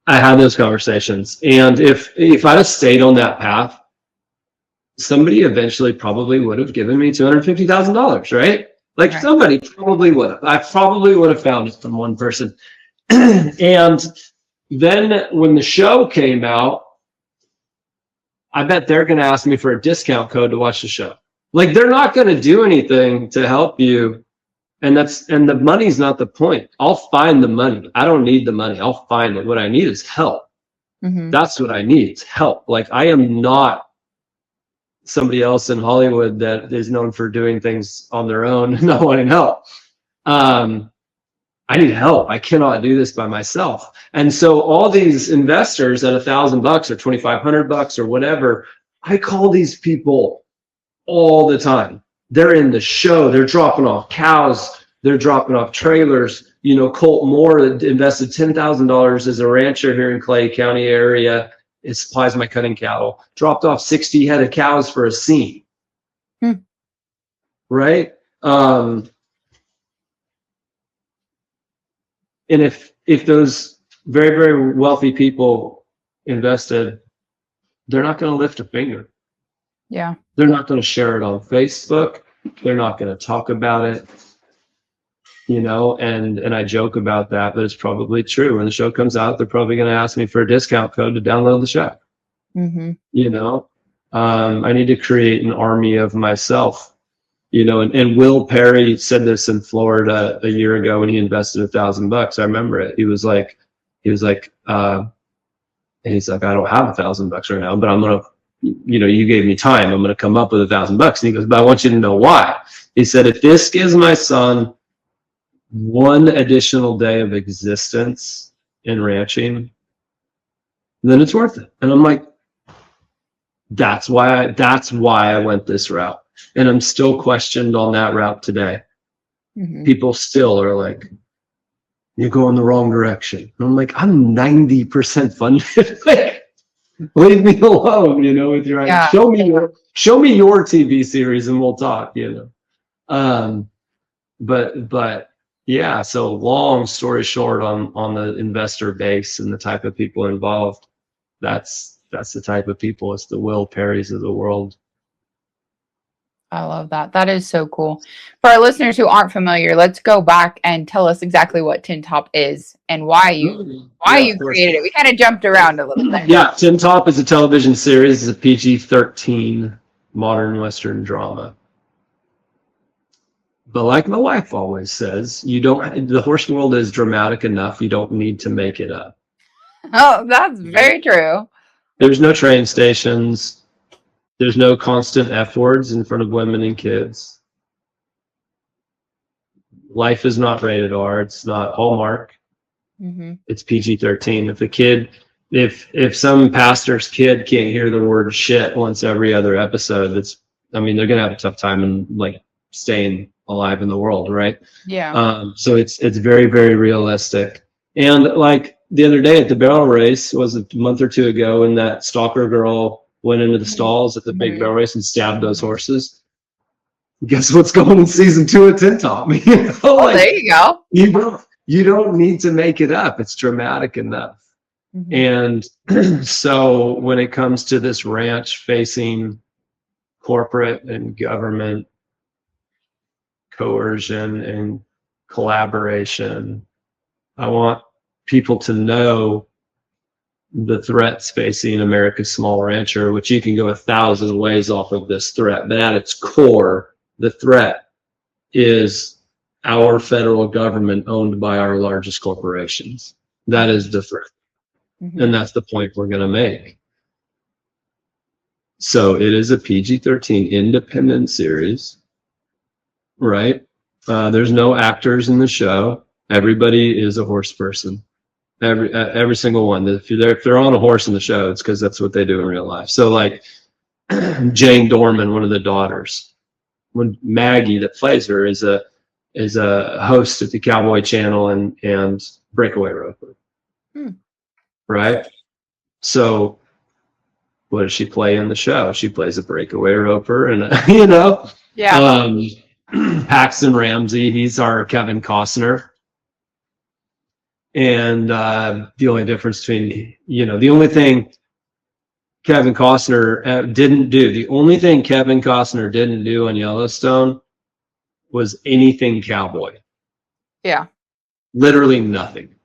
Speaker 2: I had those conversations, and if I'd have stayed on that path, somebody eventually probably would have given me $250,000, right? Like somebody probably would have. I probably would have found it from one person. And then when the show came out, I bet they're going to ask me for a discount code to watch the show. Like they're not going to do anything to help you. And the money's not the point. I'll find the money. I don't need the money. I'll find it. What I need is help. Mm-hmm. That's what I need. It's help. Like I am not somebody else in Hollywood that is known for doing things on their own and not wanting help. I need help. I cannot do this by myself. And so all these investors at $1,000 or $2,500 or whatever, I call these people all the time. They're in the show. They're dropping off cows. They're dropping off trailers. You know, Colt Moore invested $10,000 as a rancher here in Clay County area It supplies my cutting cattle. Dropped off 60 head of cows for a scene. Right? And if those very, very wealthy people invested, they're not going to lift a finger.
Speaker 1: Yeah.
Speaker 2: They're not going to share it on Facebook. They're not going to talk about it. You know, and I joke about that, but it's probably true. When the show comes out, they're probably going to ask me for a discount code to download the show. You know, I need to create an army of myself. You know, and Will Perry said this in Florida a year ago when he invested $1,000. I remember it. He was like, I don't have $1,000 right now, but I'm gonna, you know, you gave me time. I'm gonna come up with $1,000. And he goes, but I want you to know why. He said, if this gives my son one additional day of existence in ranching, then it's worth it. And I'm like, that's why I went this route. And I'm still questioned on that route today. People still are like, you're going the wrong direction. And I'm like, I'm 90% funded. Like, leave me alone, you know, with your show me your TV series and we'll talk, you know. But yeah, so long story short on the investor base and the type of people involved, that's the type of people. It's the Will Perrys of the world.
Speaker 1: I love that. That is so cool. For our listeners who aren't familiar, let's go back and tell us exactly what Tin Top is and why you created it. We kind of jumped around a little bit.
Speaker 2: Yeah, Tin Top is a television series. It's a PG-13 modern Western drama. But like my wife always says, the horse world is dramatic enough. You don't need to make it up.
Speaker 1: Oh, that's very true.
Speaker 2: There's no train stations. There's no constant F words in front of women and kids. Life is not rated R. It's not Hallmark. It's PG-13. If some pastor's kid can't hear the word shit once every other episode, they're gonna have a tough time and like staying alive in the world, right?
Speaker 1: Yeah.
Speaker 2: So it's very, very realistic. And like the other day at the barrel race, was a month or two ago, and that stalker girl went into the stalls at the big barrel race and stabbed those horses. Guess what's going in season 2 of Tin Top? You know, like,
Speaker 1: there you go.
Speaker 2: You don't need to make it up. It's dramatic enough. And so when it comes to this ranch facing corporate and government coercion and collaboration, I want people to know the threats facing America's small rancher, which you can go 1,000 ways off of this threat. But at its core, the threat is our federal government owned by our largest corporations. That is the threat. And that's the point we're going to make. So it is a PG-13 independent series, right? There's no actors in the show. Everybody is a horse person. Every single one. If they're on a horse in the show, it's because that's what they do in real life. So like Jane Dorman, one of the daughters, when Maggie that plays her is a host at the Cowboy Channel and Breakaway Roper, right? So what does she play in the show? She plays a breakaway roper, and you know, Paxton Ramsey, he's our Kevin Costner. And the only difference between, you know, the only thing Kevin Costner didn't do on Yellowstone was anything cowboy.
Speaker 1: Yeah.
Speaker 2: Literally nothing.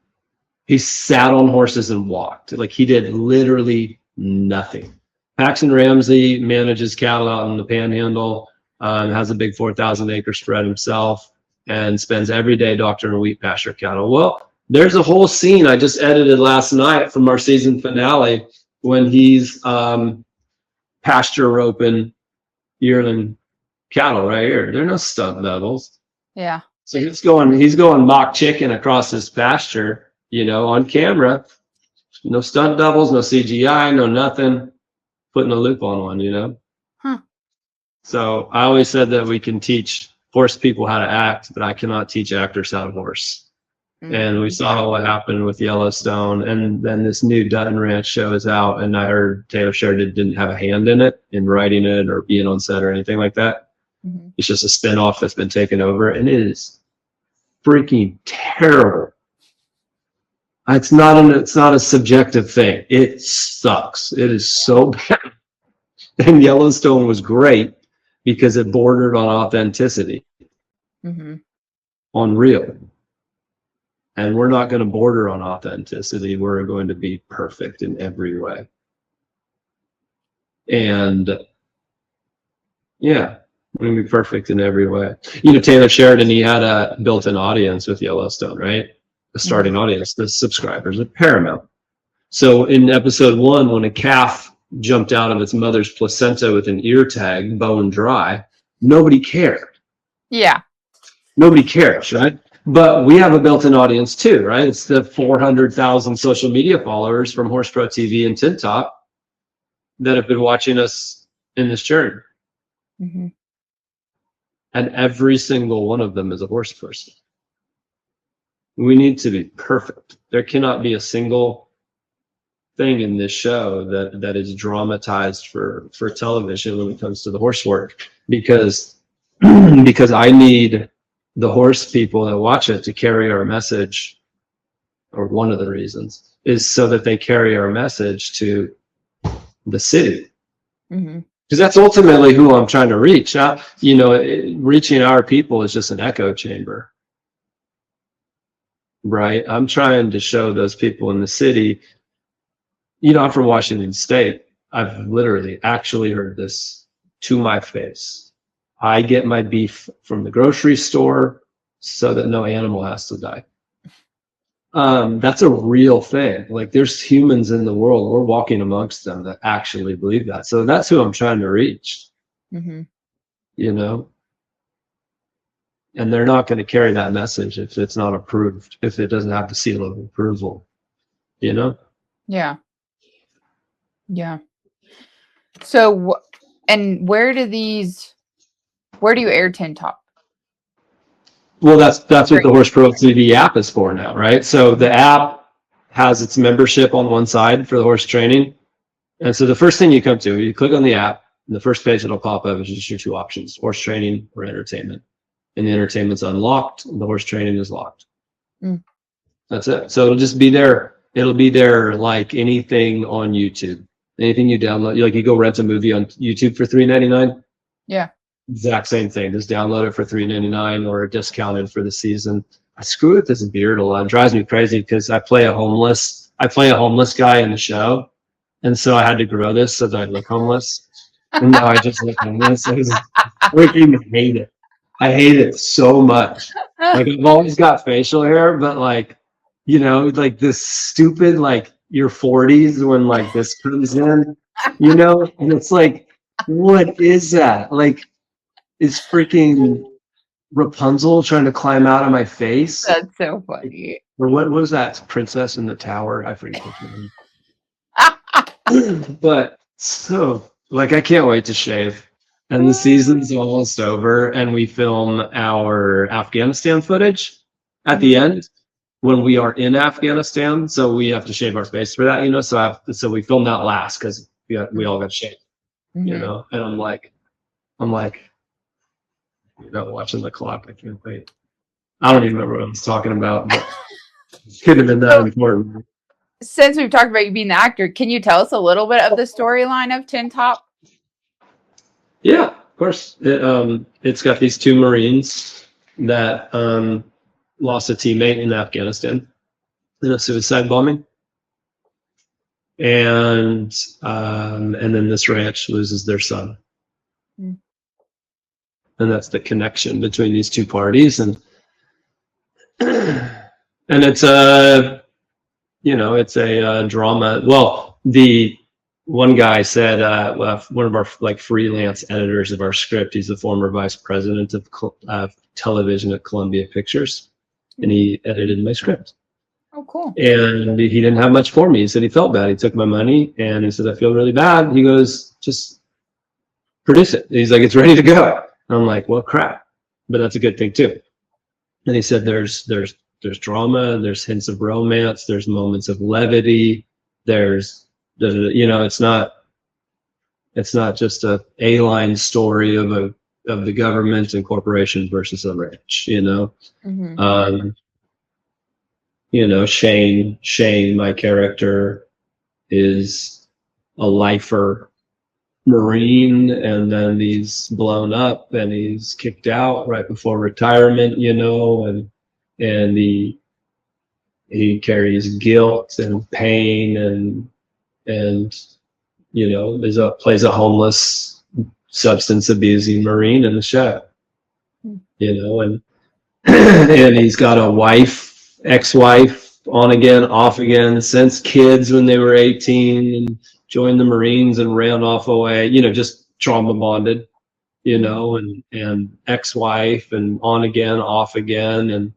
Speaker 2: He sat on horses and walked. Like, he did literally nothing. Paxton Ramsey manages cattle out in the Panhandle, has a big 4,000 acre spread himself, and spends every day doctoring wheat pasture cattle. Well, there's a whole scene I just edited last night from our season finale when he's pasture roping yearling cattle right here. There are no stunt doubles.
Speaker 1: Yeah.
Speaker 2: So he's going mock chicken across his pasture, you know, on camera. No stunt doubles, no CGI, no nothing. Putting a loop on one, you know. So I always said that we can teach horse people how to act, but I cannot teach actors how to horse. And we saw what happened with Yellowstone, and then this new Dutton Ranch show is out, and I heard Taylor Sheridan didn't have a hand in it, in writing it or being on set or anything like that. It's just a spinoff that's been taken over, and it is freaking terrible. It's not a subjective thing. It sucks. It is so bad. And Yellowstone was great because it bordered on authenticity, on real. And we're not going to border on authenticity. We're going to be perfect in every way. And yeah, we're going to be perfect in every way. You know, Taylor Sheridan, he had a built-in audience with Yellowstone, right? The starting audience, the subscribers at Paramount. So in episode 1, when a calf jumped out of its mother's placenta with an ear tag, bone dry, nobody cared.
Speaker 1: Yeah.
Speaker 2: Nobody cares, right? But we have a built-in audience too, right? It's the 400,000 social media followers from Horse Pro TV and Tin Top that have been watching us in this journey. And every single one of them is a horse person. We need to be perfect. There cannot be a single thing in this show that is dramatized for television when it comes to the horse work, because I need the horse people that watch it to carry our message, or one of the reasons is so that they carry our message to the city. Because that's ultimately who I'm trying to reach. Now, you know, reaching our people is just an echo chamber, right? I'm trying to show those people in the city. You know, I'm from Washington State. I've literally actually heard this to my face. I get my beef from the grocery store so that no animal has to die. That's a real thing. Like, there's humans in the world, we're walking amongst them that actually believe that. So that's who I'm trying to reach, you know? And they're not going to carry that message if it's not approved, if it doesn't have the seal of approval, you know?
Speaker 1: Yeah. Yeah. So, and where do you air Tin Top?
Speaker 2: Well, that's what the Horse Pro TV app is for now, right? So the app has its membership on one side for the horse training. And so the first thing you come to, you click on the app, and the first page that'll pop up is just your 2 options, horse training or entertainment. And the entertainment's unlocked, and the horse training is locked. That's it. So it'll just be there. It'll be there like anything on YouTube. Anything you download, like you go rent a movie on YouTube for $3.99.
Speaker 1: Yeah.
Speaker 2: Exact same thing. Just download it for $3.99 or discounted for the season. I screw with this beard a lot. It drives me crazy because I play a homeless guy in the show. And so I had to grow this so that I look homeless. And now I just look homeless. I freaking hate it. I hate it so much. Like, I've always got facial hair, but like, you know, like this stupid, like your 40s when like this comes in, you know, and it's like, what is that? Like, is freaking Rapunzel trying to climb out of my face?
Speaker 1: That's so funny.
Speaker 2: Or what was that? Princess in the Tower? I forget which one. But so, like, I can't wait to shave. And the season's almost over, and we film our Afghanistan footage at the end when we are in Afghanistan. So we have to shave our face for that, you know. So we film that last because we all got shaved, you know. And I'm like, you know, watching the clock. I can't wait. I don't even remember what I was talking about, but it couldn't have been that important.
Speaker 1: Since we've talked about you being the actor, can you tell us a little bit of the storyline of Tin Top?
Speaker 2: Yeah, of course. It's got these 2 Marines that lost a teammate in Afghanistan in a suicide bombing, and then this ranch loses their son. And that's the connection between these 2 parties, and it's it's a drama. Well, the one guy said, one of our like freelance editors of our script, he's the former vice president of television at Columbia Pictures, and he edited my script.
Speaker 1: Oh, cool.
Speaker 2: And he didn't have much for me. He said he felt bad. He took my money, and he said, I feel really bad. He goes, just produce it. He's like, it's ready to go. And I'm like, well, crap. But that's a good thing too. And he said, there's there's drama, there's hints of romance, there's moments of levity, there's it's not just a line story of the government and corporation versus the rich,
Speaker 1: Mm-hmm.
Speaker 2: um, Shane, my character, is a lifer Marine, and then he's blown up and he's kicked out right before retirement, and he carries guilt and pain and plays a homeless, substance abusing Marine in the show, and and he's got a wife, ex-wife, on again, off again, since kids when they were 18, and joined the Marines and ran off away, just trauma bonded, and ex-wife, and on again, off again,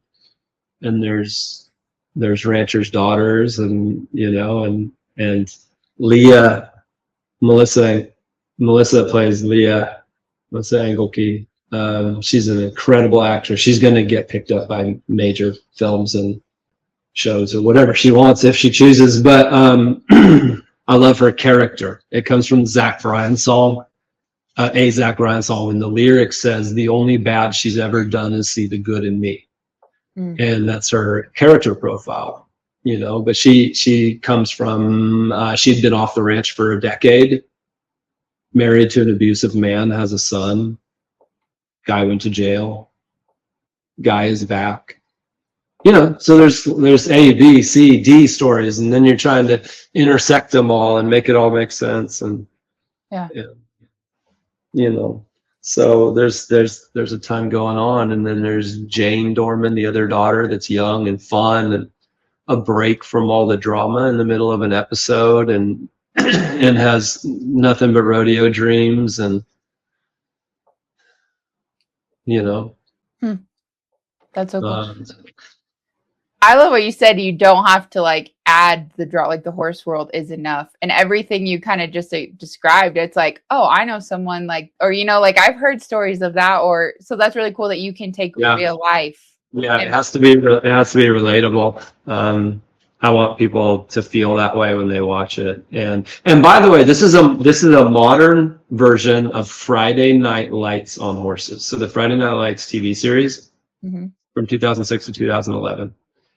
Speaker 2: and there's ranchers' daughters, and Leah, Melissa Melissa plays Leah, Melissa Engelke. She's an incredible actress. She's going to get picked up by major films and shows or whatever she wants if she chooses. But I love her character. It comes from Zach Bryan's song, a Zach Bryan song, and the lyric says, "The only bad she's ever done is see the good in me." And that's her character profile, but she comes from, she'd been off the ranch for a decade, married to an abusive man, has a son. Guy went to jail. Guy is back. So there's A, B, C, D stories, and then you're trying to intersect them all and make it all make sense. And
Speaker 1: Yeah.
Speaker 2: So there's a ton going on, and then there's Jane Dorman, the other daughter, that's young and fun, and a break from all the drama in the middle of an episode, and and has nothing but rodeo dreams, and
Speaker 1: That's so cool. I love what you said. You don't have to like add the draw, like the horse world is enough, and everything you kind of just described. It's like, oh, I know someone like, or like I've heard stories of that, or so that's really cool that you can take real life.
Speaker 2: Yeah, it has to be relatable. I want people to feel that way when they watch it. And by the way, this is a modern version of Friday Night Lights on Horses. So the Friday Night Lights TV series from 2006 to 2011.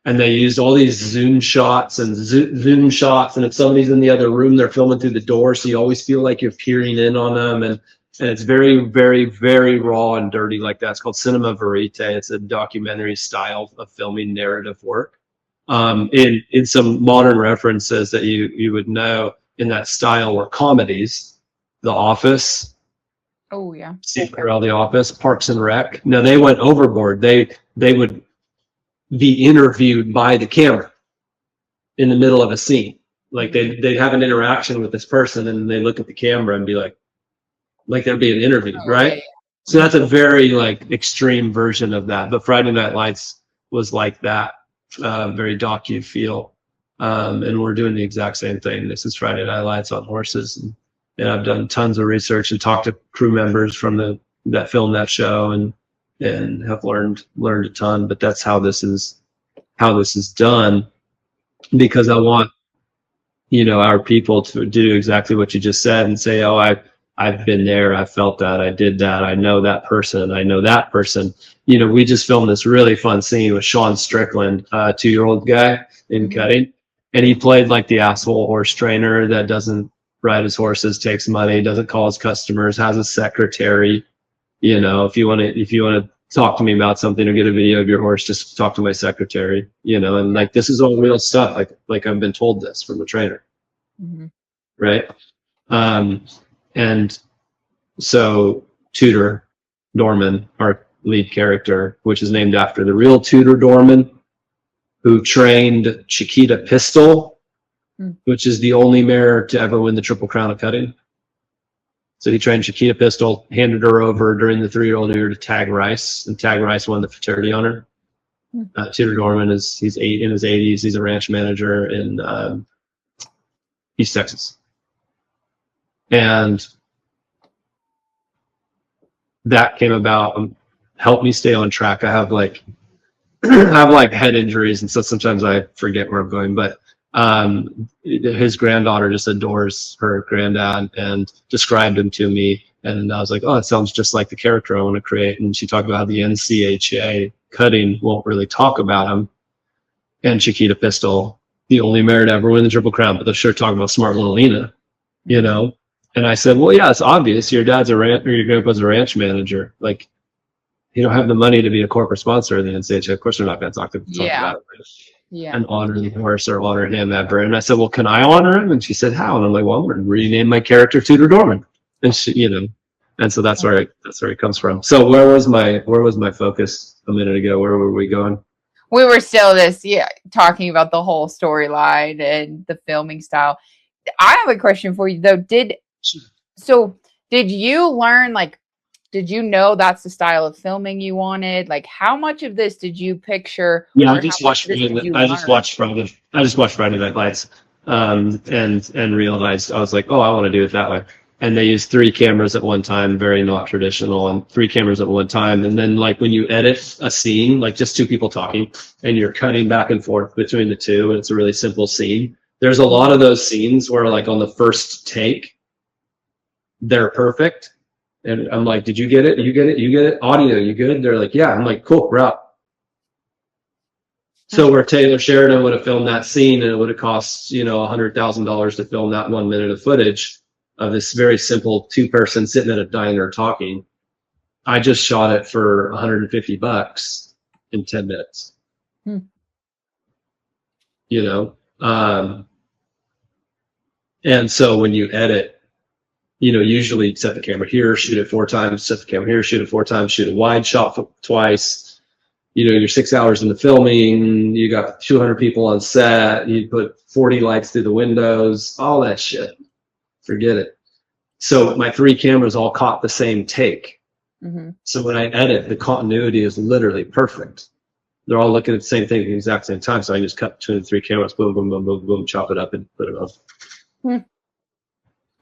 Speaker 2: And they used all these zoom shots, and if somebody's in the other room, they're filming through the door, so you always feel like you're peering in on them, and it's very, very, very raw and dirty like that. It's called cinema verite. It's a documentary style of filming narrative work. In some modern references that you would know in that style were comedies, The Office.
Speaker 1: Oh yeah.
Speaker 2: Steve Carell, The Office, Parks and Rec. Now they went overboard. They would be interviewed by the camera in the middle of a scene. Like they'd have an interaction with this person, and they look at the camera and be like they're being interviewed, right? Yeah. So that's a very extreme version of that. But Friday Night Lights was like that, very docu feel. And we're doing the exact same thing. This is Friday Night Lights on Horses. And I've done tons of research and talked to crew members from that film, that show, and have learned a ton. But that's how this is done, because I want our people to do exactly what you just said and say, oh, I've been there, I felt that, I did that, I know that person, I know that person. We just filmed this really fun scene with Sean Strickland, a 2-year-old guy in Cutting, and he played like the asshole horse trainer that doesn't ride his horses, takes money, doesn't call his customers, has a secretary. If you want to talk to me about something or get a video of your horse, just talk to my secretary. And this is all real stuff. Like I've been told this from a trainer, right? And so Tudor Dorman, our lead character, which is named after the real Tudor Dorman, who trained Chiquita Pistol, which is the only mare to ever win the Triple Crown of Cutting. So he trained Chiquita Pistol, handed her over during the 3-year-old year to Tag Rice, and Tag Rice won the fraternity honor. Tudor Dorman he's in his 80s. He's a ranch manager in East Texas. And that came about, helped me stay on track. I have have like head injuries, and so sometimes I forget where I'm going. But his granddaughter just adores her granddad and described him to me, and I was like, oh, it sounds just like the character I want to create. And she talked about how the NCHA cutting won't really talk about him, and Chiquita Pistol, the only mare to ever win the Triple Crown, but they're sure talking about Smart Little Lena, you know. And I said, well, yeah, it's obvious. Your dad's a ranch, or your grandpa's a ranch manager. Like, you don't have the money to be a corporate sponsor of the NCHA. Of course, they're not going to talk about it.
Speaker 1: Yeah.
Speaker 2: And honor the horse or honor him ever. And I said, well, can I honor him? And she said, how? And I'm like, well, I'm going to rename my character Tudor Dorman. And she, you know, and so that's where it comes from. So where was my focus a minute ago? Where were we going?
Speaker 1: We were still talking about the whole storyline and the filming style. I have a question for you though. Did you learn, like, did you know that's the style of filming you wanted? Like, how much of this did you picture?
Speaker 2: Yeah, I just watched Friday Night Lights, and realized, I was like, oh, I want to do it that way. And they use 3 cameras at one time, very not traditional, and 3 cameras at one time. And then, like, when you edit a scene, like just 2 people talking, and you're cutting back and forth between the 2, and it's a really simple scene. There's a lot of those scenes where, like, on the first take, they're perfect. And I'm like, did you get it? You get it? You get it? Audio, you good? They're like, yeah. I'm like, cool, we're out. So where Taylor Sheridan would have filmed that scene, and it would have cost, you know, $100,000 to film that 1 minute of footage of this very simple 2-person sitting at a diner talking, I just shot it for $150 in 10 minutes. You know? And so when you edit, you know, usually set the camera here, shoot it 4 times, set the camera here, shoot it 4 times, shoot a wide shot twice. You know, you're 6 hours into filming, you got 200 people on set, you put 40 lights through the windows, all that shit. Forget it. So my 3 cameras all caught the same take. So when I edit, the continuity is literally perfect. They're all looking at the same thing at the exact same time. So I just cut between the 3 cameras, boom, boom, boom, boom, boom, chop it up and put it on.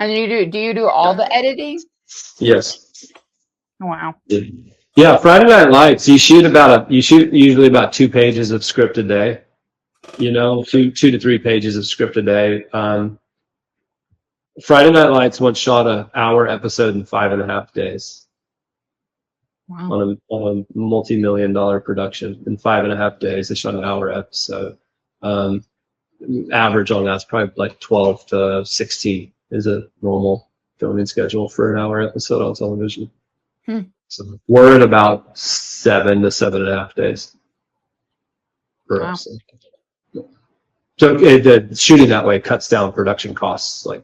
Speaker 1: And do you do all the editing?
Speaker 2: Yes.
Speaker 1: Wow.
Speaker 2: Yeah, Friday Night Lights, you shoot usually about 2 pages of script a day. You know, 2 to 3 pages of script a day. Friday Night Lights once shot an hour episode in 5.5 days. Wow. On a multi-million-dollar production in 5.5 days. They shot an hour episode. Average on that's probably like 12 to 16 is a normal filming schedule for an hour episode on television. So we're at about 7 to 7.5 days per episode. So the shooting that way cuts down production costs like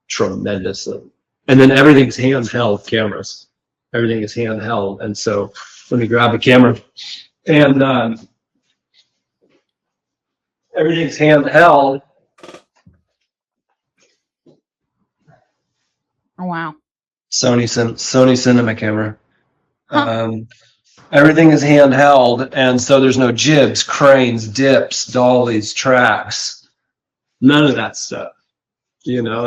Speaker 2: tremendously. And then everything's handheld cameras. Everything is handheld. And so let me grab a camera. And everything's handheld.
Speaker 1: Oh, wow.
Speaker 2: Sony Cinema camera. Everything is handheld, and so there's no jibs, cranes, dips, dollies, tracks, none of that stuff. You know,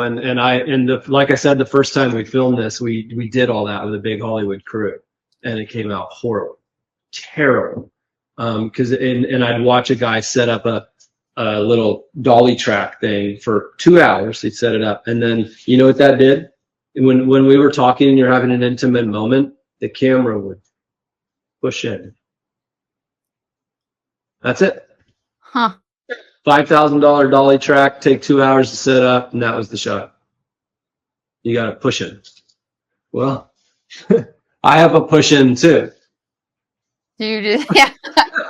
Speaker 2: like I said, the first time we filmed this, we did all that with a big Hollywood crew, and it came out horrible, terrible. Because I'd watch a guy set up a little dolly track thing for 2 hours. He'd set it up, and then you know what that did? When we were talking and you're having an intimate moment, the camera would push in. That's it. $5,000 dolly track, take 2 hours to set up, and that was the shot. You got to push in. Well, I have a push in too.
Speaker 1: You just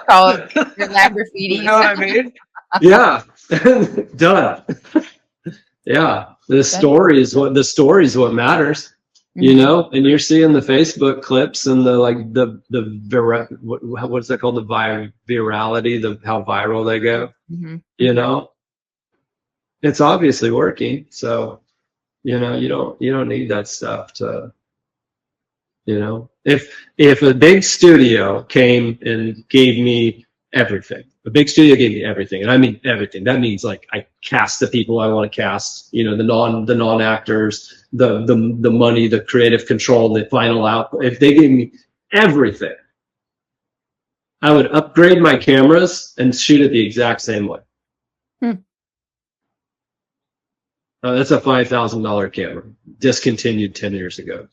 Speaker 1: call it your lab graffiti.
Speaker 2: You know what I mean? Yeah, done. Yeah, the story is what matters. You know, and you're seeing the Facebook clips and what's that called? The virality, how viral they go. You know, it's obviously working. So, you know, you don't need that stuff to, you know, if a big studio came and gave me everything, a big studio gave me everything, and I mean everything. That means like I cast the people I want to cast, you know, the non actors, the money, the creative control, the final output. If they gave me everything, I would upgrade my cameras and shoot it the exact same way.
Speaker 1: Hmm.
Speaker 2: That's a $5,000 camera, discontinued 10 years ago.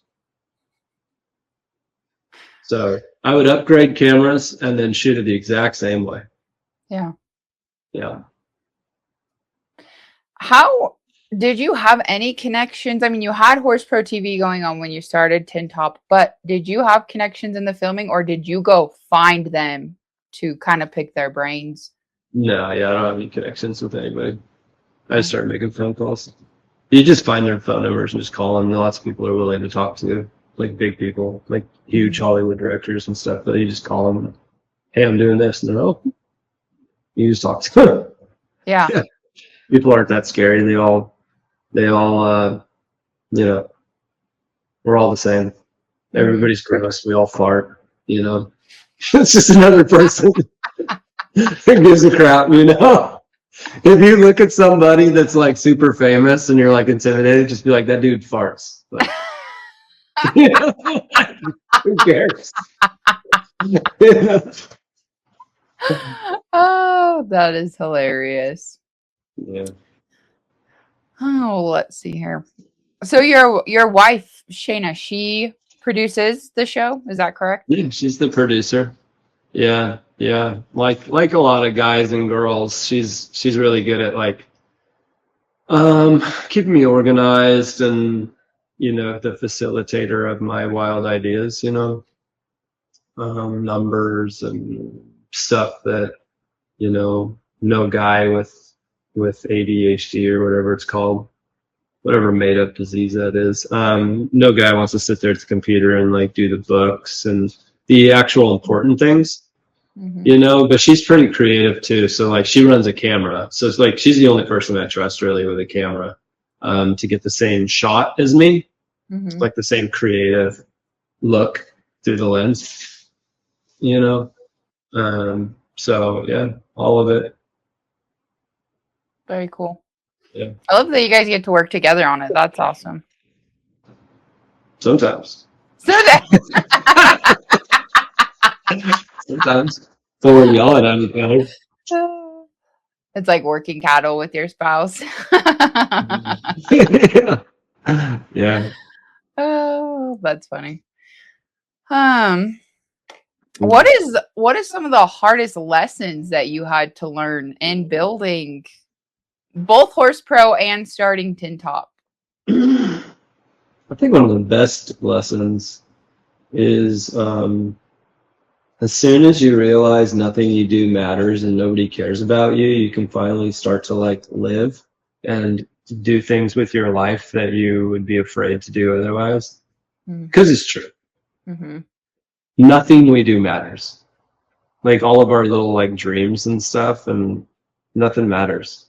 Speaker 2: So I would upgrade cameras and then shoot it the exact same way.
Speaker 1: Yeah.
Speaker 2: Yeah.
Speaker 1: How did you have any connections? I mean, you had Horse Pro TV going on when you started Tin Top, but did you have connections in the filming, or did you go find them to kind of pick their brains?
Speaker 2: No, yeah, I don't have any connections with anybody. I
Speaker 1: Yeah.
Speaker 2: just started making phone calls. You just find their phone numbers and just call them. Lots of people are willing to talk to, like big people, like huge Hollywood directors and stuff. But you just call them, hey, I'm doing this, and they're oh, you just talk to them.
Speaker 1: Yeah.
Speaker 2: People aren't that scary. They all, you know, we're all the same. Everybody's gross. We all fart. You know, it's just another person who gives a crap. You know. If you look at somebody that's like super famous and you're like intimidated, just be like, that dude farts. Like, you know, who cares?
Speaker 1: Oh, that is hilarious.
Speaker 2: Yeah.
Speaker 1: Oh, let's see here. So your wife, Shayna, she produces the show, is that correct?
Speaker 2: Yeah, she's the producer. Yeah, yeah. Like a lot of guys and girls, she's really good at like keeping me organized and the facilitator of my wild ideas, numbers and stuff that no guy with ADHD or whatever it's called, whatever made up disease that is, no guy wants to sit there at the computer and like do the books and the actual important things. But she's pretty creative too. So like she runs a camera. So it's like she's the only person I trust really with a camera to get the same shot as me. It's like the same creative look through the lens, So yeah, all of it.
Speaker 1: Very cool.
Speaker 2: Yeah.
Speaker 1: I love that you guys get to work together on it. That's awesome.
Speaker 2: Sometimes.
Speaker 1: So that
Speaker 2: Sometimes. So we're yelling at each other.
Speaker 1: it's like working cattle with your spouse.
Speaker 2: Yeah.
Speaker 1: Oh, that's funny. What is some of the hardest lessons that you had to learn in building both Horse Pro and starting Tin Top?
Speaker 2: I think one of the best lessons is as soon as you realize nothing you do matters and nobody cares about you, you can finally start to like live and do things with your life that you would be afraid to do otherwise. Because it's true. Nothing we do matters. Like all of our little like dreams and stuff, and nothing matters.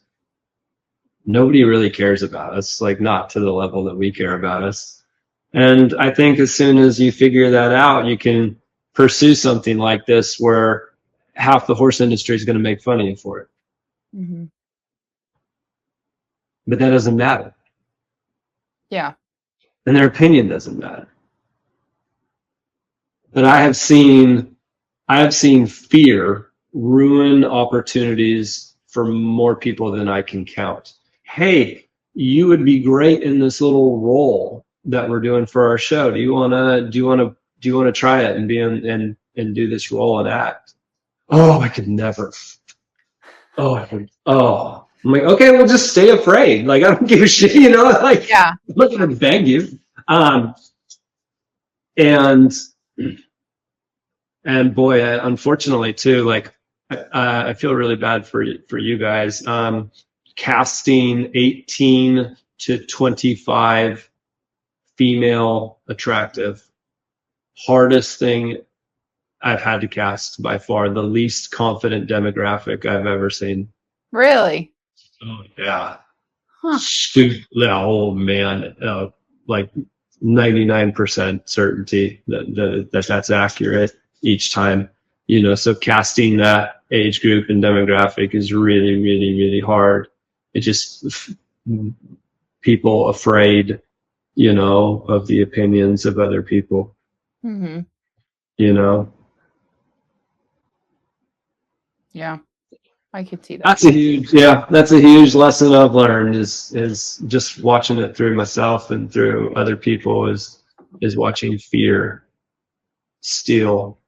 Speaker 2: Nobody really cares about us, like not to the level that we care about us. And I think as soon as you figure that out, you can pursue something like this where half the horse industry is going to make fun of you for it. But that doesn't matter.
Speaker 1: Yeah.
Speaker 2: And their opinion doesn't matter. But I have seen fear ruin opportunities for more people than I can count. Hey, you would be great in this little role that we're doing for our show. Do you wanna try it and be in and do this role and act? Oh, I could never. Oh. I'm like, okay, well just stay afraid. Like I don't give a shit, like
Speaker 1: yeah.
Speaker 2: I'm not gonna beg you. And boy, unfortunately too, like I feel really bad for you guys. Casting 18 to 25 female attractive, hardest thing I've had to cast by far. The least confident demographic I've ever seen.
Speaker 1: Really?
Speaker 2: Oh yeah.
Speaker 1: Huh.
Speaker 2: Oh man, like 99% certainty that that's accurate each time. So casting that age group and demographic is really, really, really hard. It just people afraid, of the opinions of other people.
Speaker 1: Yeah, I could see that.
Speaker 2: That's a huge lesson I've learned is just watching it through myself and through other people is watching fear steal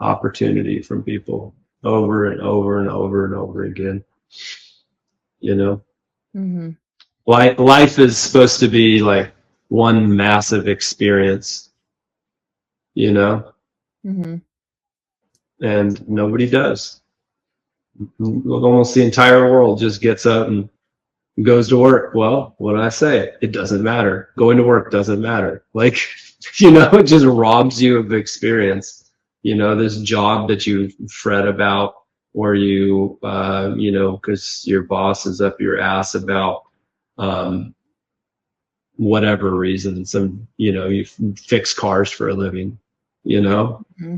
Speaker 2: opportunity from people over and over and over and over again. You know,
Speaker 1: Mm-hmm.
Speaker 2: life is supposed to be like one massive experience, you know,
Speaker 1: Mm-hmm.
Speaker 2: and nobody does. Almost the entire world just gets up and goes to work. Well, what did I say? It doesn't matter. Going to work doesn't matter. Like, it just robs you of experience. This job that you fret about, or because your boss is up your ass about um, whatever reason. You fix cars for a living, you know?
Speaker 1: Mm-hmm.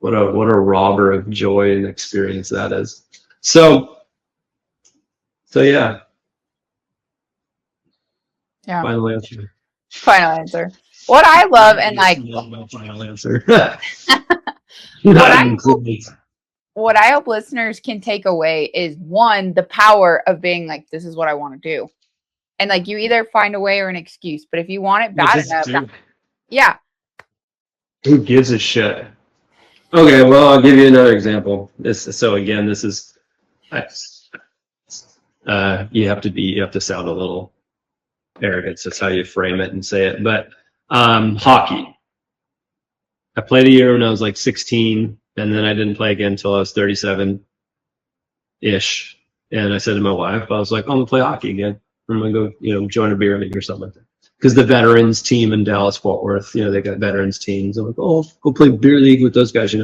Speaker 2: What a robber of joy and experience that is. So yeah,
Speaker 1: Yeah.
Speaker 2: final answer.
Speaker 1: Final answer. What I love and like
Speaker 2: My final answer.
Speaker 1: what
Speaker 2: Not
Speaker 1: I
Speaker 2: included.
Speaker 1: what I hope listeners can take away is one, the power of being like, this is what I want to do. And like you either find a way or an excuse, but if you want it bad enough, yeah.
Speaker 2: Who gives a shit? Okay, well, I'll give you another example. This is you have to sound a little arrogant. That's how you frame it and say it. But hockey. I played a year when I was like 16, and then I didn't play again until I was 37-ish. And I said to my wife, I was like, I'm gonna play hockey again. I'm gonna go, join a beer league or something like that. Because the veterans team in Dallas Fort Worth, they got veterans teams. I'm like, oh, go play beer league with those guys,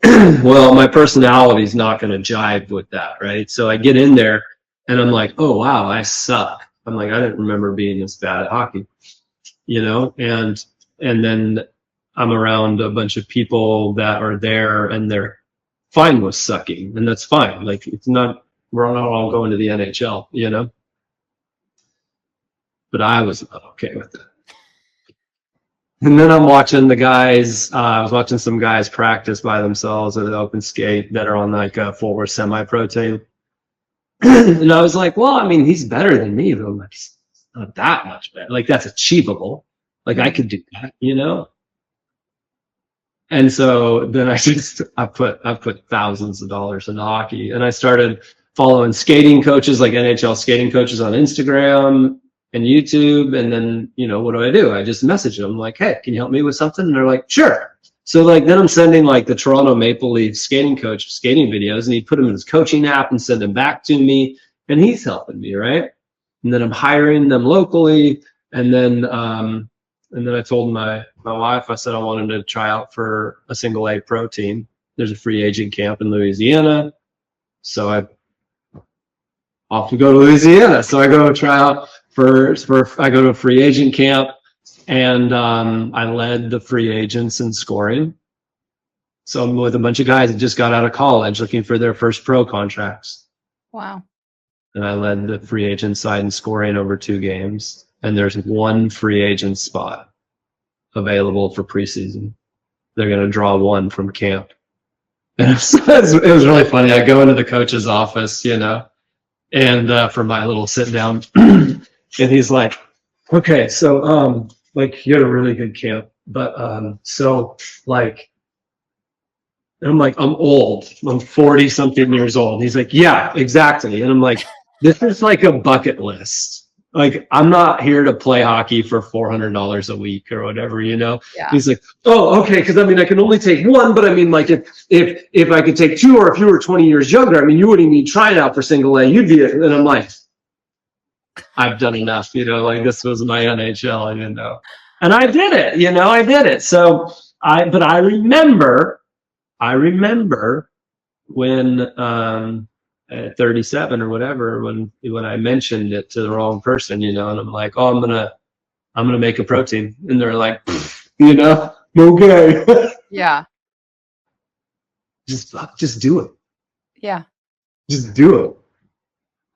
Speaker 2: Well, my personality is not going to jive with that, right? So I get in there and I'm like, oh wow, I suck. I'm like, I didn't remember being this bad at hockey, and then I'm around a bunch of people that are there and they're fine with sucking, and that's fine. Like, we're not all going to the NHL, but I was not okay with it. And then I'm watching the guys. I was watching some guys practice by themselves at an open skate that are on like a Fort Worth semi-pro team. And I was like, well, I mean, he's better than me, but I'm like, he's not that much better. Like, that's achievable. Like, I could do that. And so then I put thousands of dollars in hockey, and I started following skating coaches, like NHL skating coaches on Instagram and YouTube. And then, what do? I just message them like, hey, can you help me with something? And they're like, sure. So like, then I'm sending like the Toronto Maple Leaf skating coach skating videos, and he put them in his coaching app and send them back to me, and he's helping me, right? And then I'm hiring them locally. And then I told my wife, I said I wanted to try out for a single A pro team. There's a free agent camp in Louisiana. So I off to go to Louisiana. So I go try out I go to a free agent camp, and I led the free agents in scoring. So I'm with a bunch of guys that just got out of college looking for their first pro contracts.
Speaker 1: Wow.
Speaker 2: And I led the free agent side in scoring over 2 games. And there's one free agent spot available for preseason. They're going to draw one from camp. And it was really funny. I go into the coach's office, and for my little sit down, and he's like, okay, so like, you had a really good camp, but so like, and I'm like, I'm old. I'm 40 something years old. He's like, yeah, exactly. And I'm like, this is like a bucket list. Like, I'm not here to play hockey for $400 a week or whatever,
Speaker 1: Yeah.
Speaker 2: He's like, oh, okay, because I mean, I can only take one, but I mean, like, if I could take 2, or if you were 20 years younger, I mean, you wouldn't even be trying out for single A. You'd be, and I'm like, I've done enough, like, this was my NHL, I didn't know. And I did it, I did it. So but I remember when at 37 or whatever, when I mentioned it to the wrong person, and I'm like, oh, I'm gonna make a pro team, and they're like, okay.
Speaker 1: Yeah.
Speaker 2: Just do it.
Speaker 1: Yeah.
Speaker 2: Just do it.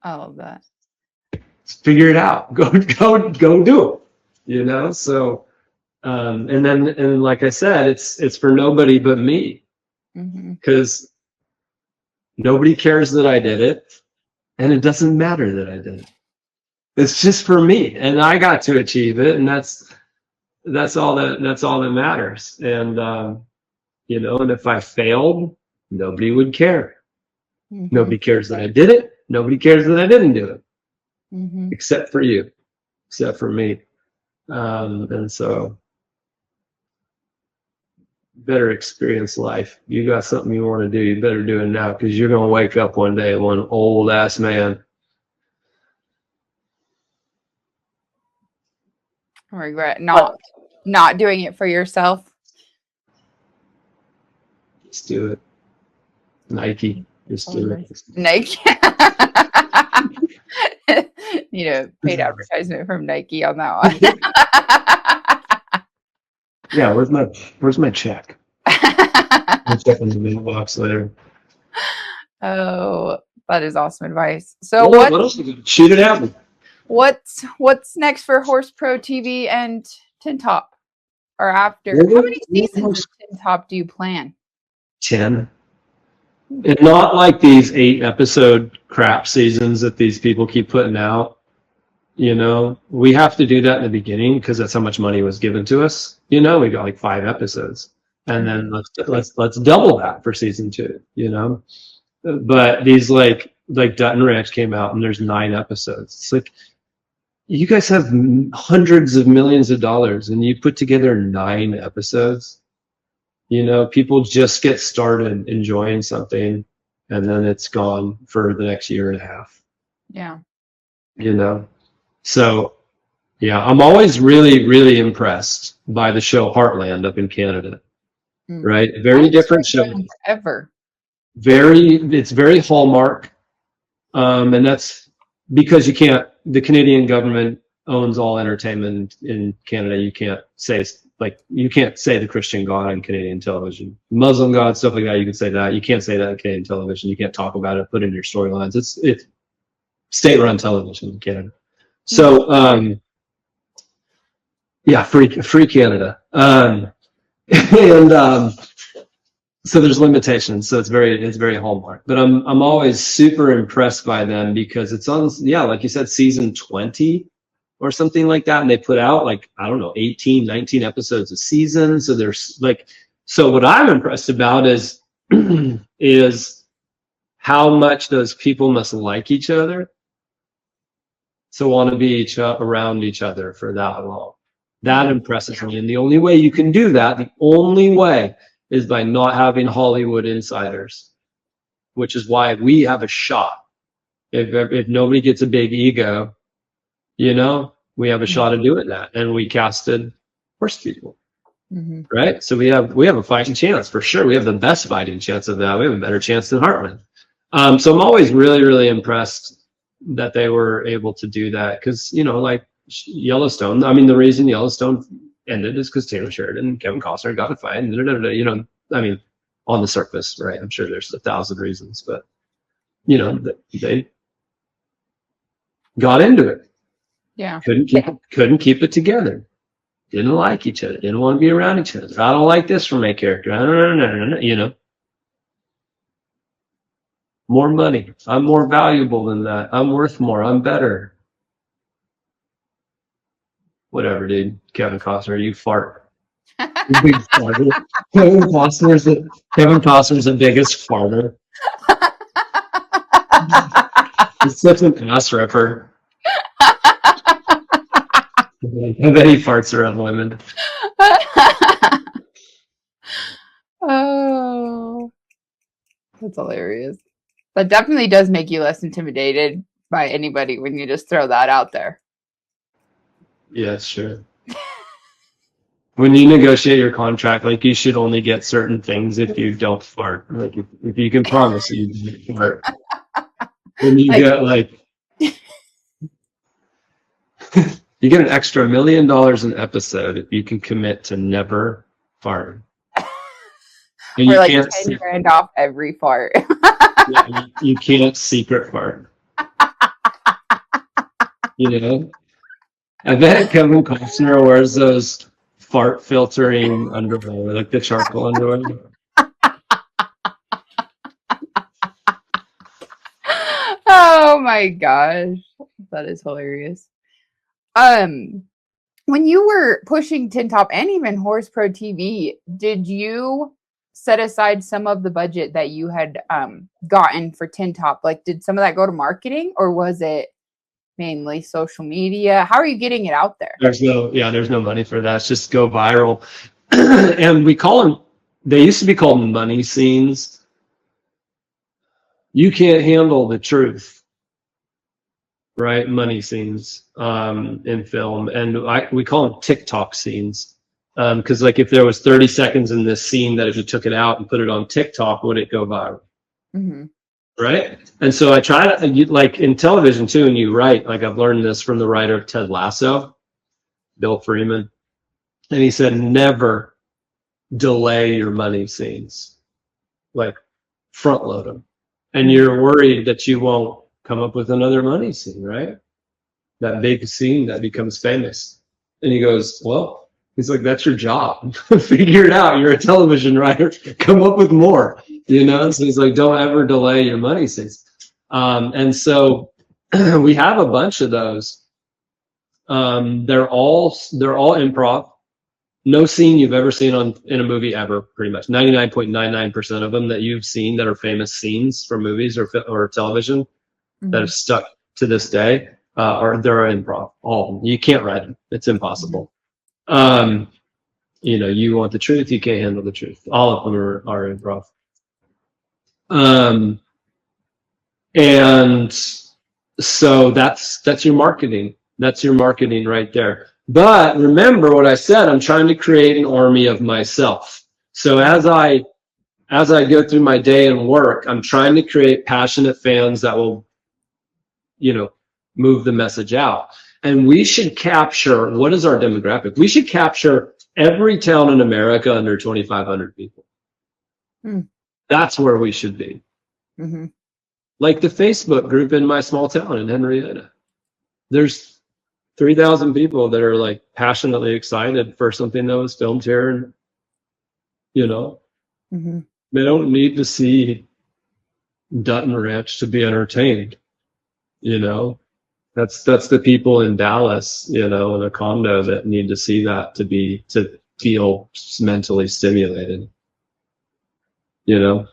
Speaker 1: I love that.
Speaker 2: Just figure it out. Go do it. So And like I said, it's for nobody but me, because nobody cares that I did it, and it doesn't matter that I did it. It's just for me, and I got to achieve it, and that's all that matters. And and if I failed, nobody would care. Nobody cares that I did it. Nobody cares that I didn't do it, except for you, except for me. And so, better experience life. You got something you want to do, you better do it now, because you're gonna wake up one day one old ass man.
Speaker 1: I regret not doing it for yourself.
Speaker 2: Just do it. Nike. Just do it.
Speaker 1: Nike. Need a paid advertisement from Nike on that
Speaker 2: one. Yeah, where's my check? I'll check in the mailbox later.
Speaker 1: Oh, that is awesome advice. So
Speaker 2: what else? Shoot it out.
Speaker 1: What's next for Horse Pro TV and Tin Top? Or after? How many seasons of Tin Top do you plan?
Speaker 2: 10. And not like these 8-episode crap seasons that these people keep putting out. We have to do that in the beginning because that's how much money was given to us. We got like 5 episodes, and then let's double that for season 2. But these like Dutton Ranch came out and there's 9 episodes. It's like, you guys have hundreds of millions of dollars and you put together 9 episodes. People just get started enjoying something and then it's gone for the next year and a half.
Speaker 1: Yeah.
Speaker 2: So yeah, I'm always really, really impressed by the show Heartland up in Canada. Right? Very different show.
Speaker 1: Ever.
Speaker 2: It's very Hallmark. And that's because the Canadian government owns all entertainment in Canada. You can't say the Christian God on Canadian television. Muslim God, stuff like that, you can say that. You can't say that on Canadian television. You can't talk about it, put it in your storylines. It's state-run television in Canada. So yeah, free Canada. So there's limitations. So it's very Hallmark. But I'm always super impressed by them because it's on, like you said, season 20 or something like that, and they put out 18, 19 episodes a season. So there's so what I'm impressed about is how much those people must like each other to want to be around each other for that long. That impresses me. And the only way you can do that, is by not having Hollywood insiders, which is why we have a shot. If nobody gets a big ego, we have a shot at doing that. And we casted horse people, right? So we have a fighting chance for sure. We have the best fighting chance of that. We have a better chance than Heartland. So I'm always really, really impressed that they were able to do that because, Yellowstone. I mean, the reason Yellowstone ended is because Taylor Sheridan and Kevin Costner got a fight. On the surface, right? I'm sure there's 1,000 reasons, but they got into it.
Speaker 1: Yeah.
Speaker 2: Couldn't keep it together. Didn't like each other. Didn't want to be around each other. I don't like this from my character. No. More money. I'm more valuable than that. I'm worth more. I'm better. Whatever, dude. Kevin Costner, you fart. You big farter. Kevin Costner's the biggest farter. He's such an ass ripper. I bet he farts around women.
Speaker 1: Oh, that's hilarious. That definitely does make you less intimidated by anybody when you just throw that out there.
Speaker 2: Yeah, sure. When you negotiate your contract, you should only get certain things if you don't fart. If you can promise you don't fart. Then you get you get an extra $1 million an episode if you can commit to never farting. And
Speaker 1: or 10 grand off every fart.
Speaker 2: Yeah, you can't secret fart. I bet Kevin Costner wears those fart filtering underwear, like the charcoal underwear.
Speaker 1: Oh my gosh, that is hilarious. Um, when you were pushing Tin Top and even Horse Pro TV, did you set aside some of the budget that you had gotten for Tin Top? Like, did some of that go to marketing, or was it mainly social media? How are you getting it out there?
Speaker 2: There's no money for that. It's just go viral. And we call them, they used to be called money scenes. You can't handle the truth, right? Money scenes in film. And we call them TikTok scenes. Because like if there was 30 seconds in this scene that if you took it out and put it on TikTok, would it go viral?
Speaker 1: Mm-hmm.
Speaker 2: Right? And so I try to, like in television too, and you write, like I've learned this from the writer of Ted Lasso, Bill Freeman. And he said, never delay your money scenes, like front load them. And you're worried that you won't come up with another money scene, right? That big scene that becomes famous. And he goes, well, he's like, that's your job. Figure it out. You're a television writer. Come up with more, you know? So he's like, don't ever delay your money scenes. And so we have a bunch of those. They're all improv. No scene you've ever seen in a movie ever, pretty much 99.99% of them that you've seen that are famous scenes from movies or television mm-hmm. that have stuck to this day are they're improv. All of them. You can't write them. It's impossible. Mm-hmm. You know, you want the truth, you can't handle the truth. All of them are improv. And so that's your marketing. That's your marketing right there. But remember what I said, I'm trying to create an army of myself. So as I go through my day and work, I'm trying to create passionate fans that will, you know, move the message out. And we should capture, what is our demographic? We should capture every town in America under 2,500 people. That's where we should be. Mm-hmm. Like the Facebook group in my small town in Henrietta. There's 3,000 people that are like passionately excited for something that was filmed here, and you know, mm-hmm. they don't need to see Dutton Ranch to be entertained. You know, that's the people in Dallas, you know, in a condo that need to see that to feel mentally stimulated. You know,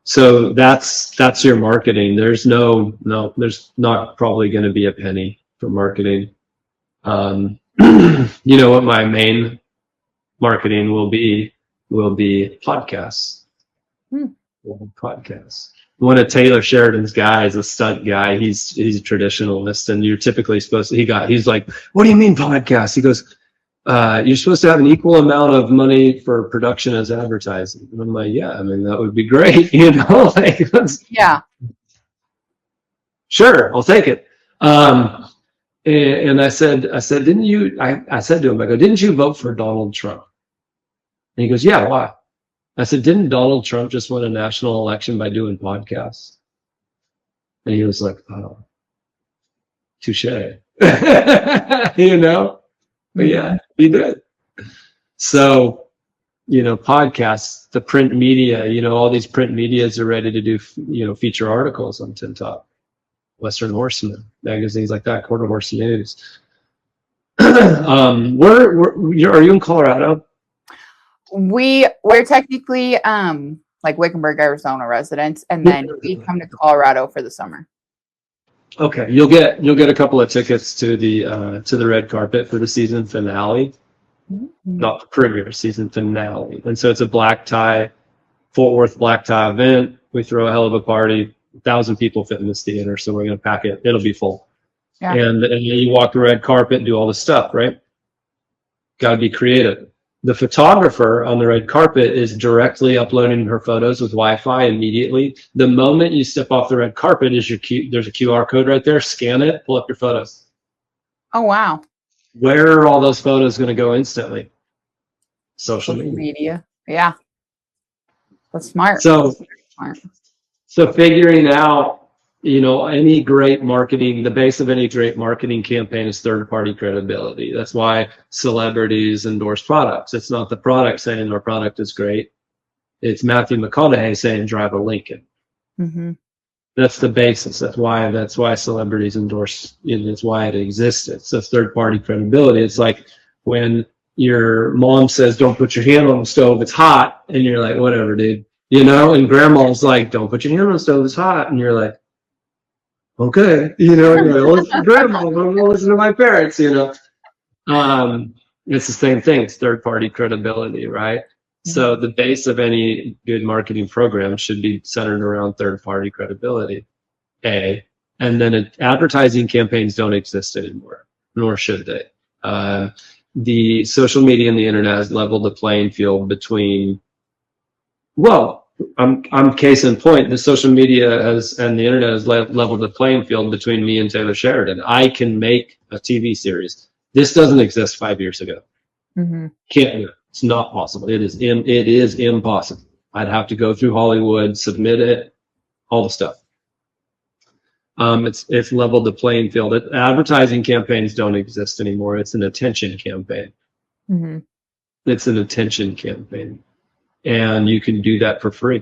Speaker 2: so that's your marketing. There's there's not probably going to be a penny for marketing. You know what my main marketing will be podcasts. Podcasts. One of Taylor Sheridan's guys, a stunt guy, he's a traditionalist, and you're typically supposed to, he's like, what do you mean podcasts? He goes, you're supposed to have an equal amount of money for production as advertising. And I'm like, yeah, I mean, that would be great, you know, like,
Speaker 1: yeah,
Speaker 2: sure, I'll take it. And I said, didn't you, I said to him, I go, didn't you vote for Donald Trump? And he goes, yeah, why? I said, didn't Donald Trump just win a national election by doing podcasts? And he was like, oh, touche. You know? But yeah, he did. So, you know, podcasts, the print media, you know, all these print medias are ready to do, you know, feature articles on Tin Top. Western Horseman, magazines like that, Quarter Horse News. Are you in Colorado?
Speaker 1: We're technically like Wickenburg, Arizona residents, and then we come to Colorado for the summer.
Speaker 2: Okay, you'll get a couple of tickets to the red carpet for the season finale, not the premiere, season finale. And so it's a black tie, Fort Worth black tie event. We throw a hell of a party. 1,000 people fit in this theater, so we're going to pack it. It'll be full. Yeah. And you walk the red carpet and do all the stuff, right? Got to be creative. The photographer on the red carpet is directly uploading her photos with Wi-Fi immediately. The moment you step off the red carpet, there's a QR code right there. Scan it, pull up your photos.
Speaker 1: Oh, wow.
Speaker 2: Where are all those photos going to go instantly? Social media.
Speaker 1: Yeah. That's smart.
Speaker 2: So figuring out any great marketing, the base of any great marketing campaign is third-party credibility. That's why celebrities endorse products. It's not the product saying our product is great. It's Matthew McConaughey saying drive a Lincoln.
Speaker 1: Mm-hmm.
Speaker 2: That's the basis. That's why celebrities endorse it. It's why it exists. It's a third-party credibility. It's like when your mom says, don't put your hand on the stove, it's hot. And you're like, whatever, dude. And grandma's like, don't put your hand on the stove, it's hot. And you're like, okay, you're like, well, listen to grandma, I'm gonna listen to my parents, It's the same thing. It's third-party credibility, right? So the base of any good marketing program should be centered around third-party credibility, A. And then advertising campaigns don't exist anymore, nor should they. The social media and the internet has leveled the playing field between, well, I'm case in point. The social media and the internet has leveled the playing field between me and Taylor Sheridan. I can make a TV series. This doesn't exist 5 years ago.
Speaker 1: Mm-hmm.
Speaker 2: Can't do it. It's not possible. It is impossible. I'd have to go through Hollywood, submit it, all the stuff. It's leveled the playing field. Advertising campaigns don't exist anymore. It's an attention campaign.
Speaker 1: Mm-hmm.
Speaker 2: It's an attention campaign. And you can do that for free,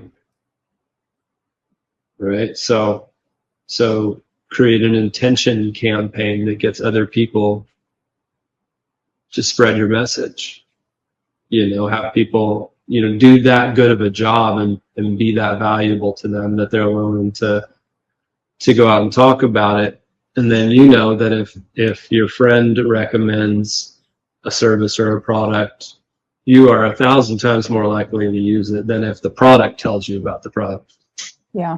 Speaker 2: right? So create an intention campaign that gets other people to spread your message. Have people, do that good of a job and be that valuable to them that they're willing to go out and talk about it. And then that if your friend recommends a service or a product, you are 1,000 times more likely to use it than if the product tells you about the product.
Speaker 1: Yeah.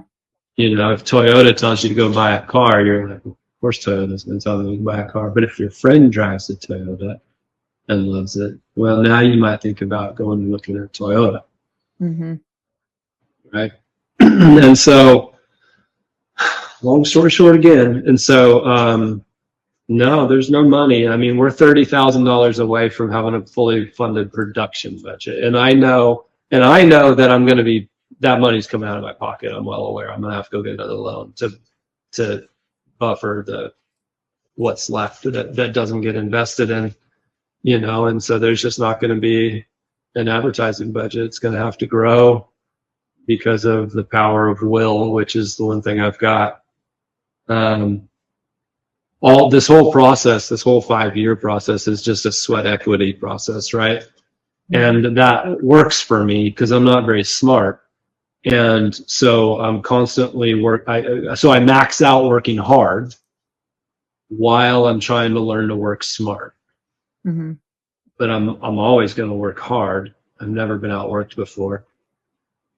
Speaker 2: If Toyota tells you to go buy a car, you're like, of course Toyota's going to tell me to buy a car. But if your friend drives a Toyota and loves it, well, now you might think about going and looking at Toyota.
Speaker 1: Mm-hmm.
Speaker 2: Right? And so, long story short again, and so, no, there's no money. I mean, we're $30,000 away from having a fully funded production budget. And I know that I'm going to be, that money's coming out of my pocket. I'm well aware. I'm going to have to go get another loan to buffer what's left that doesn't get invested in, and so there's just not going to be an advertising budget. It's going to have to grow because of the power of will, which is the one thing I've got. All this whole process, this whole 5-year process is just a sweat equity process, right? And that works for me because I'm not very smart. And so I'm constantly so I max out working hard while I'm trying to learn to work smart.
Speaker 1: Mm-hmm.
Speaker 2: But I'm always going to work hard. I've never been outworked before.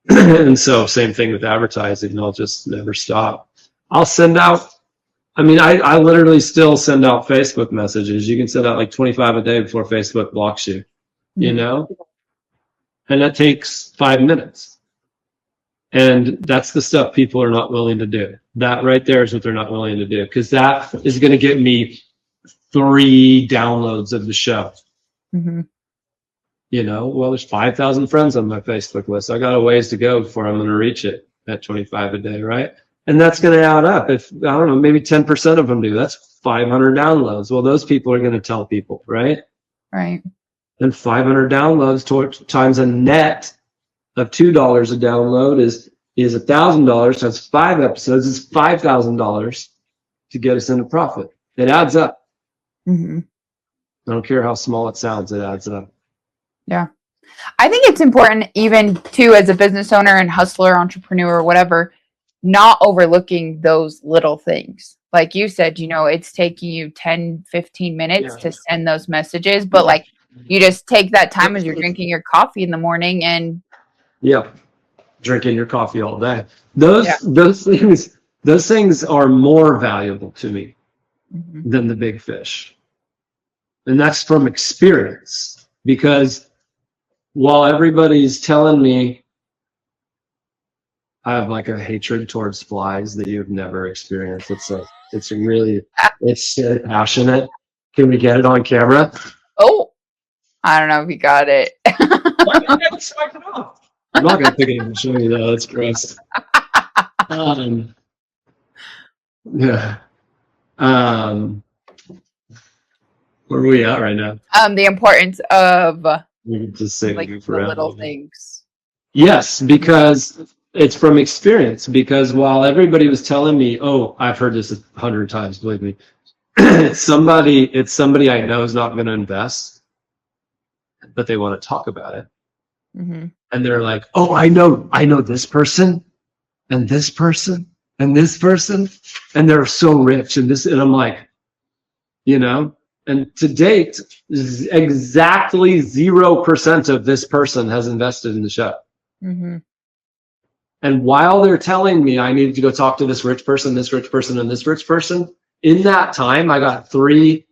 Speaker 2: And so same thing with advertising. I'll just never stop. I'll send out, I literally still send out Facebook messages. You can send out like 25 a day before Facebook blocks you,
Speaker 1: Mm-hmm.
Speaker 2: And that takes 5 minutes. And that's the stuff people are not willing to do. That right there is what they're not willing to do, because that is going to get me 3 downloads of the show.
Speaker 1: Mm-hmm.
Speaker 2: Well, there's 5,000 friends on my Facebook list. I got a ways to go before I'm going to reach it at 25 a day, right? And that's going to add up. If, I don't know, maybe 10% of them do, that's 500 downloads. Well, those people are going to tell people, right?
Speaker 1: Right.
Speaker 2: And 500 downloads times a net of $2 a download is $1,000 times 5 episodes is $5,000 to get us into profit. It adds up.
Speaker 1: Mm-hmm.
Speaker 2: I don't care how small it sounds, it adds up.
Speaker 1: Yeah. I think it's important, even too, as a business owner and hustler, entrepreneur, whatever, not overlooking those little things. Like you said, it's taking you 10, 15 minutes to send those messages, but like you just take that time as you're drinking your coffee in the morning and
Speaker 2: drinking your coffee all day. Those things are more valuable to me than the big fish. And that's from experience, because while everybody's telling me I have like a hatred towards flies that you've never experienced. It's so passionate. Can we get it on camera?
Speaker 1: Oh, I don't know if you got it.
Speaker 2: I'm not gonna pick it up and show you though. That's gross. Yeah. Um, where are we at right now?
Speaker 1: The importance of
Speaker 2: We can just say
Speaker 1: like
Speaker 2: goof
Speaker 1: the
Speaker 2: around a
Speaker 1: little
Speaker 2: little bit.
Speaker 1: things.
Speaker 2: Yes, because it's from experience. Because while everybody was telling me, oh, I've heard this 100 times, believe me, it's somebody I know is not going to invest, but they want to talk about it.
Speaker 1: Mm-hmm.
Speaker 2: And they're like, oh, I know this person and this person and this person, and they're so rich and this, and I'm like, and to date, exactly 0% of this person has invested in the show.
Speaker 1: Mm-hmm.
Speaker 2: And while they're telling me I needed to go talk to this rich person, this rich person, and this rich person, in that time, I got $3,000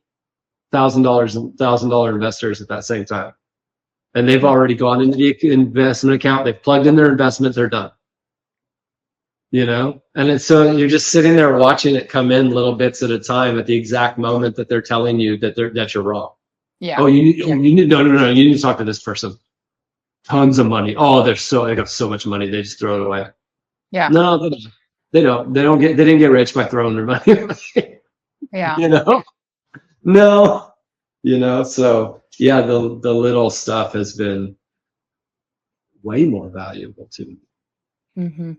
Speaker 2: and $1,000 investors at that same time. And they've already gone into the investment account. They've plugged in their investment. They're done. And it's so you're just sitting there watching it come in little bits at a time at the exact moment that they're telling you that you're wrong.
Speaker 1: Yeah.
Speaker 2: Oh, you need no. You need to talk to this person. Tons of money. Oh, they got so much money. They just throw it away.
Speaker 1: Yeah.
Speaker 2: No, they don't. They didn't get rich by throwing their money away.
Speaker 1: Yeah.
Speaker 2: No. So yeah, the little stuff has been way more valuable to me.
Speaker 1: Mm-hmm.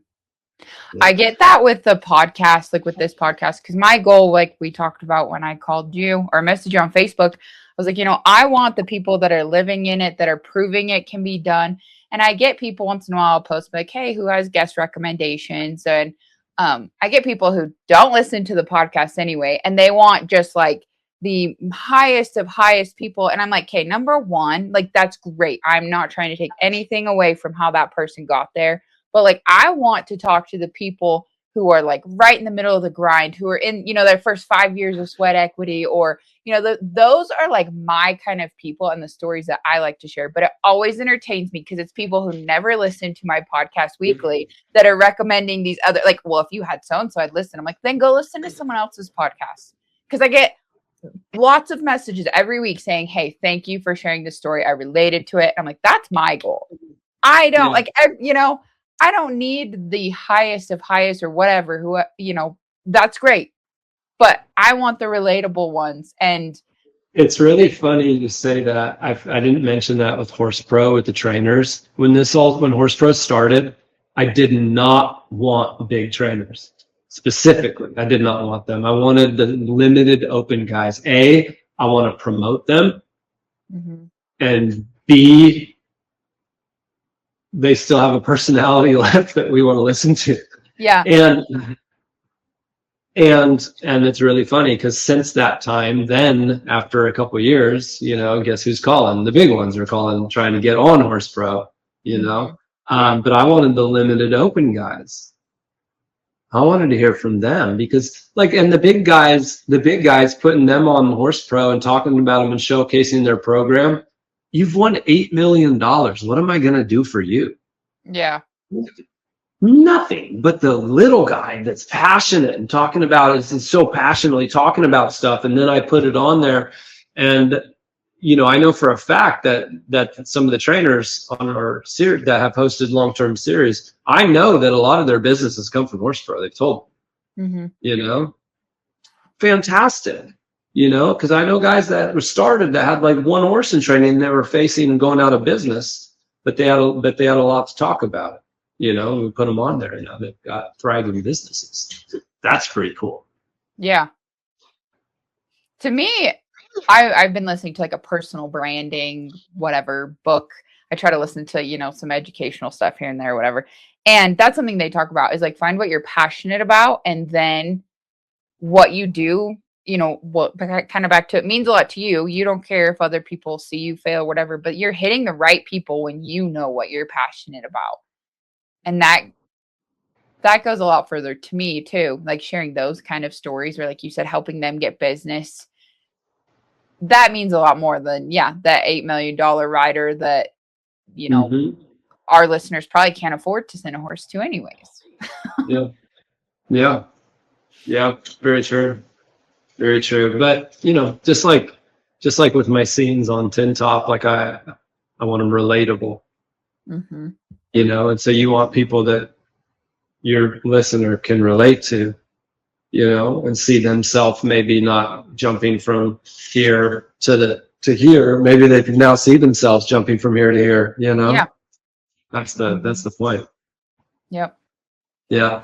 Speaker 2: Yeah.
Speaker 1: I get that with the podcast, like with this podcast, because my goal, like we talked about when I called you or messaged you on Facebook, I was like, I want the people that are living in it, that are proving it can be done. And I get people once in a while I'll post like, hey, who has guest recommendations? And I get people who don't listen to the podcast anyway, and they want just like the highest of highest people. And I'm like, okay, number one, like that's great. I'm not trying to take anything away from how that person got there. But like, I want to talk to the people who are like right in the middle of the grind, who are in, their first 5 years of sweat equity, or, those are like my kind of people and the stories that I like to share. But it always entertains me because it's people who never listen to my podcast weekly that are recommending these other, like, well, if you had so-and-so, I'd listen. I'm like, then go listen to someone else's podcast. Because I get lots of messages every week saying, hey, thank you for sharing this story. I related to it. I'm like, that's my goal. I don't like, I don't need the highest of highest or whatever, that's great. But I want the relatable ones. And
Speaker 2: it's really funny you say that. I didn't mention that with Horse Pro, with the trainers. When Horse Pro started, I did not want big trainers. Specifically, I did not want them. I wanted the limited open guys. A, I want to promote them.
Speaker 1: mm-hmm.
Speaker 2: And B, they still have a personality left that we want to listen to.
Speaker 1: Yeah.
Speaker 2: And it's really funny because since that time, then after a couple of years, guess who's calling? The big ones are calling, trying to get on Horse Pro,
Speaker 1: Mm-hmm.
Speaker 2: But I wanted the limited open guys. I wanted to hear from them because and the big guys putting them on Horse Pro and talking about them and showcasing their program. You've won $8 million. What am I going to do for you?
Speaker 1: Yeah.
Speaker 2: Nothing. But the little guy that's passionate and talking about it, and so passionately talking about stuff. And then I put it on there. And, I know for a fact that some of the trainers on our series that have hosted long-term series, I know that a lot of their businesses come from Horse Pro. They've told me,
Speaker 1: Mm-hmm.
Speaker 2: Fantastic. Because I know guys that were started that had like one horse in training and they were facing and going out of business, but they had a lot to talk about it. We put them on there and now they've got thriving businesses. That's pretty cool.
Speaker 1: Yeah. To me, I've been listening to like a personal branding, whatever book. I try to listen to, some educational stuff here and there, whatever. And that's something they talk about is like find what you're passionate about and then what you do, what kind of back to it means a lot to you. You don't care if other people see you fail, whatever, but you're hitting the right people when you know what you're passionate about. And that goes a lot further to me too, like sharing those kind of stories or like you said, helping them get business. That means a lot more than, that $8 million rider that,
Speaker 2: Mm-hmm.
Speaker 1: our listeners probably can't afford to send a horse to anyways.
Speaker 2: Yeah. Very true. Very true. But, just like with my scenes on Tin Top, like I want them relatable,
Speaker 1: Mm-hmm.
Speaker 2: and so you want people that your listener can relate to. and see themselves maybe not jumping from here to here. Maybe they can now see themselves jumping from here to here,
Speaker 1: Yeah.
Speaker 2: That's the point.
Speaker 1: Yep.
Speaker 2: Yeah.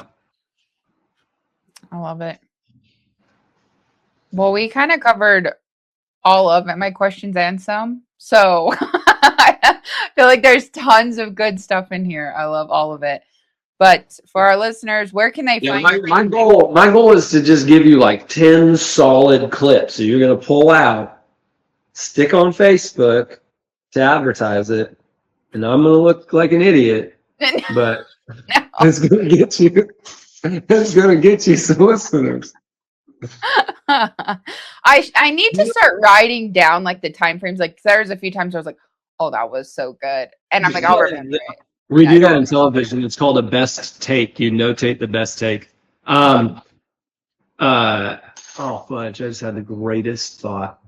Speaker 1: I love it. Well, we kind of covered all of my questions and some. So I feel like there's tons of good stuff in here. I love all of it. But for our listeners, where can they
Speaker 2: Yeah,
Speaker 1: find
Speaker 2: my goal is to just give you like 10 solid clips. So you're gonna pull out, stick on Facebook to advertise it, and I'm gonna look like an idiot, but
Speaker 1: no.
Speaker 2: it's gonna get you some listeners.
Speaker 1: I need to start writing down like the time frames. Like there's a few times I was like, oh, that was so good. And I'm like, I'll remember it.
Speaker 2: We
Speaker 1: Yeah, I
Speaker 2: do
Speaker 1: don't
Speaker 2: that in
Speaker 1: remember.
Speaker 2: television. It's called a best take. You notate the best take. Oh fudge! I just had the greatest thought.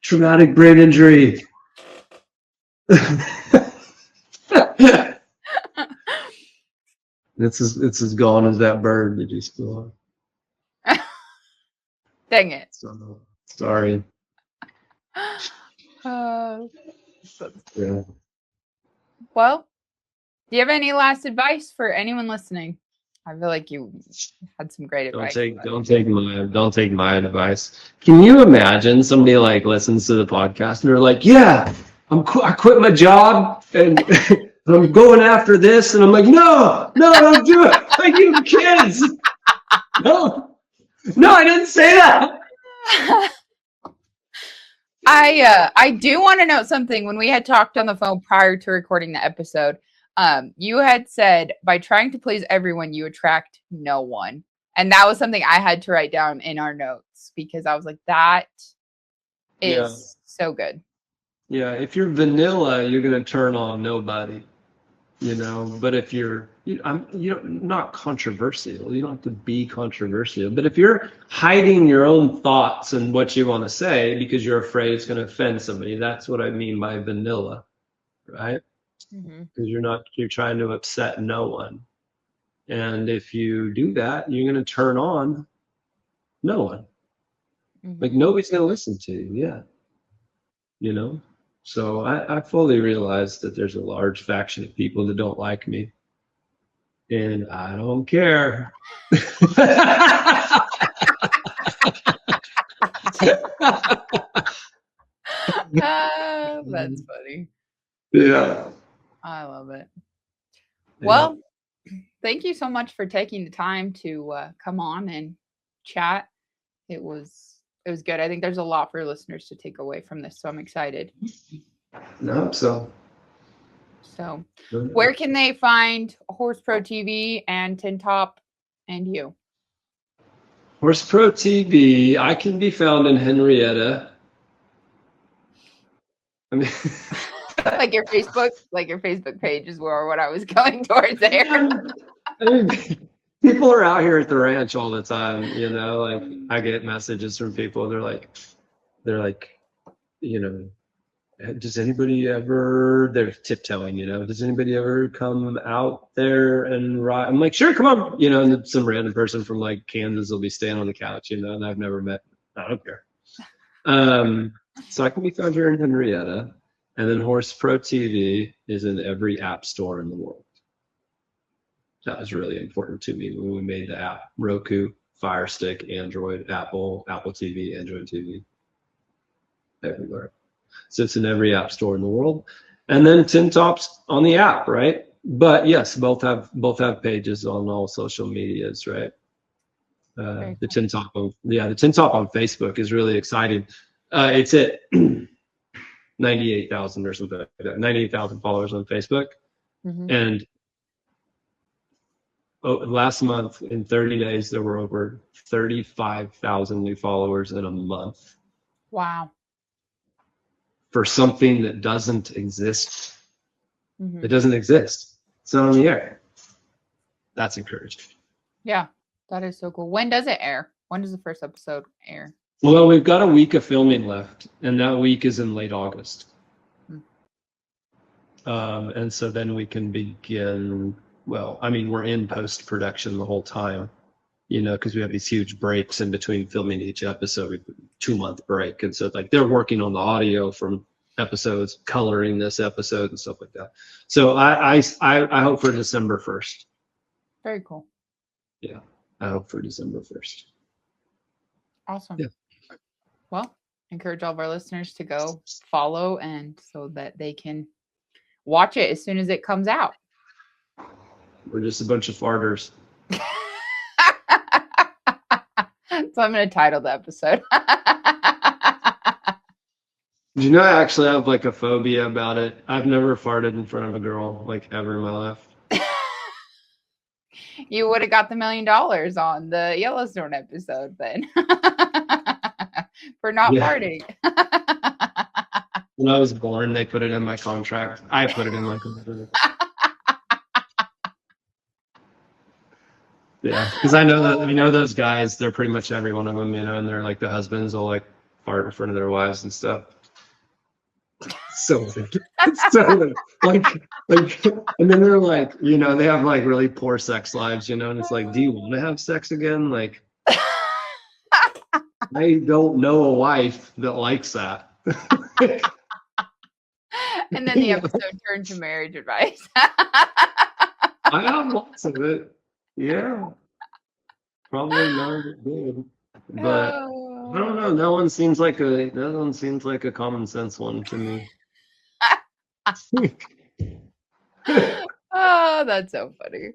Speaker 2: Traumatic brain injury. It's as gone as that bird that just flew off.
Speaker 1: Dang it.
Speaker 2: So, sorry. Yeah.
Speaker 1: Well, do you have any last advice for anyone listening? I feel like you had some great advice.
Speaker 2: Don't take my advice. Can you imagine somebody like listens to the podcast and they're like, yeah, I quit my job and I'm going after this, and I'm like, no, don't do it. Like, you kids. No, I didn't say that.
Speaker 1: I do want to note something. When we had talked on the phone prior to recording the episode, you had said by trying to please everyone, you attract no one. And that was something I had to write down in our notes because I was like, that is so good.
Speaker 2: Yeah, if you're vanilla, you're gonna turn on nobody, But if you're, not controversial. You don't have to be controversial. But if you're hiding your own thoughts and what you want to say because you're afraid it's going to offend somebody, that's what I mean by vanilla, right? Because you're trying to upset no one. And if you do that, you're going to turn on no one. Like nobody's going to listen to you. Yeah. So I fully realize that there's a large faction of people that don't like me. And I don't care.
Speaker 1: That's funny.
Speaker 2: Yeah.
Speaker 1: I love it. Well, thank you so much for taking the time to come on and chat. It was good. I think there's a lot for listeners to take away from this, so I'm excited.
Speaker 2: No, so
Speaker 1: where can they find Horse Pro TV and Tin Top and you?
Speaker 2: Horse Pro TV, I can be found in Henrietta. I mean,
Speaker 1: like your Facebook page is where what I was going towards there.
Speaker 2: I mean, people are out here at the ranch all the time, like I get messages from people. They're like, does anybody ever, they're tiptoeing, does anybody ever come out there and ride? I'm like, sure, come on, and some random person from like Kansas will be staying on the couch, and I've never met. I don't care. So I can be found here in Henrietta, and then Horse Pro TV is in every app store in the world. That was really important to me when we made the app. Roku, Fire Stick, Android, Apple TV, Android TV, everywhere. So it's in every app store in the world. And then Tin Top's on the app, right? But yes, both have pages on all social medias, right? The Tin Top on Facebook is really exciting. It's at 98,000 or something like that. 98,000 followers on Facebook. And last month, in 30 days, there were over 35,000 new followers in a month.
Speaker 1: Wow.
Speaker 2: For something that doesn't exist. It doesn't exist. It's not on the air. That's encouraging.
Speaker 1: Yeah, that is so cool. When does it air? When does the first episode air?
Speaker 2: Well, we've got a week of filming left, and that week is in late August. And so then we can begin well, I mean, we're in post-production the whole time, because we have these huge breaks in between filming each episode, 2-month break. And so like they're working on the audio from episodes, coloring this episode and stuff like that. So I hope for December 1st.
Speaker 1: Very cool.
Speaker 2: Yeah. I hope for December 1st.
Speaker 1: Awesome.
Speaker 2: Yeah.
Speaker 1: Well, encourage all of our listeners to go follow and so that they can watch it as soon as it comes out.
Speaker 2: We're just a bunch of farters.
Speaker 1: So I'm going to title the episode.
Speaker 2: Do you know I actually have like a phobia about it? I've never farted in front of a girl like ever in my life.
Speaker 1: You would have got the $1 million on the Yellowstone episode then for not farting.
Speaker 2: When I was born, they put it in my contract. I put it in my contract. Yeah, because I know those guys. They're pretty much every one of them, and they're like the husbands will like fart in front of their wives and stuff. So like, and then they're like, they have like really poor sex lives, and it's like, do you want to have sex again? Like, I don't know a wife that likes that.
Speaker 1: And then the episode turned to marriage advice.
Speaker 2: I have lots of it. Yeah. Probably not good. But I don't know. That one seems like a common sense one to me.
Speaker 1: Oh, that's so funny.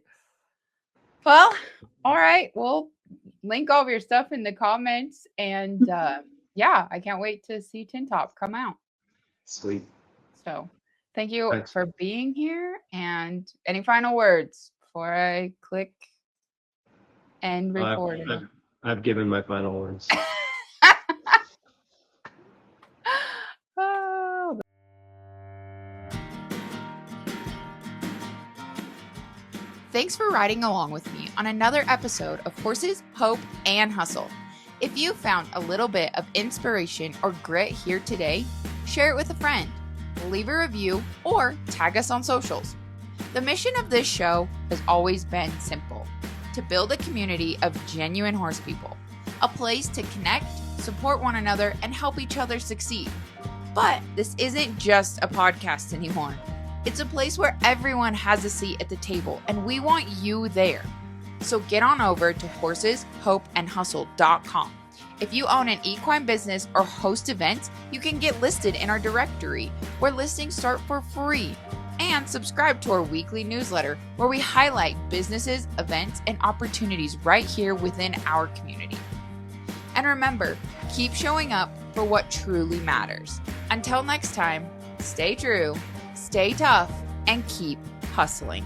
Speaker 1: Well, all right. We'll link all of your stuff in the comments. And yeah, I can't wait to see Tin Top come out.
Speaker 2: Sweet.
Speaker 1: So thank you for being here. And any final words before I click and record?
Speaker 2: I've given my final words.
Speaker 1: Oh. Thanks for riding along with me on another episode of Horses, Hope, and Hustle. If you found a little bit of inspiration or grit here today, share it with a friend, leave a review, or tag us on socials. The mission of this show has always been simple: to build a community of genuine horse people, a place to connect, support one another, and help each other succeed. But this isn't just a podcast anymore. It's a place where everyone has a seat at the table, and we want you there. So get on over to horseshopeandhustle.com. If you own an equine business or host events, you can get listed in our directory, where listings start for free. And subscribe to our weekly newsletter, where we highlight businesses, events, and opportunities right here within our community. And remember, keep showing up for what truly matters. Until next time, stay true, stay tough, and keep hustling.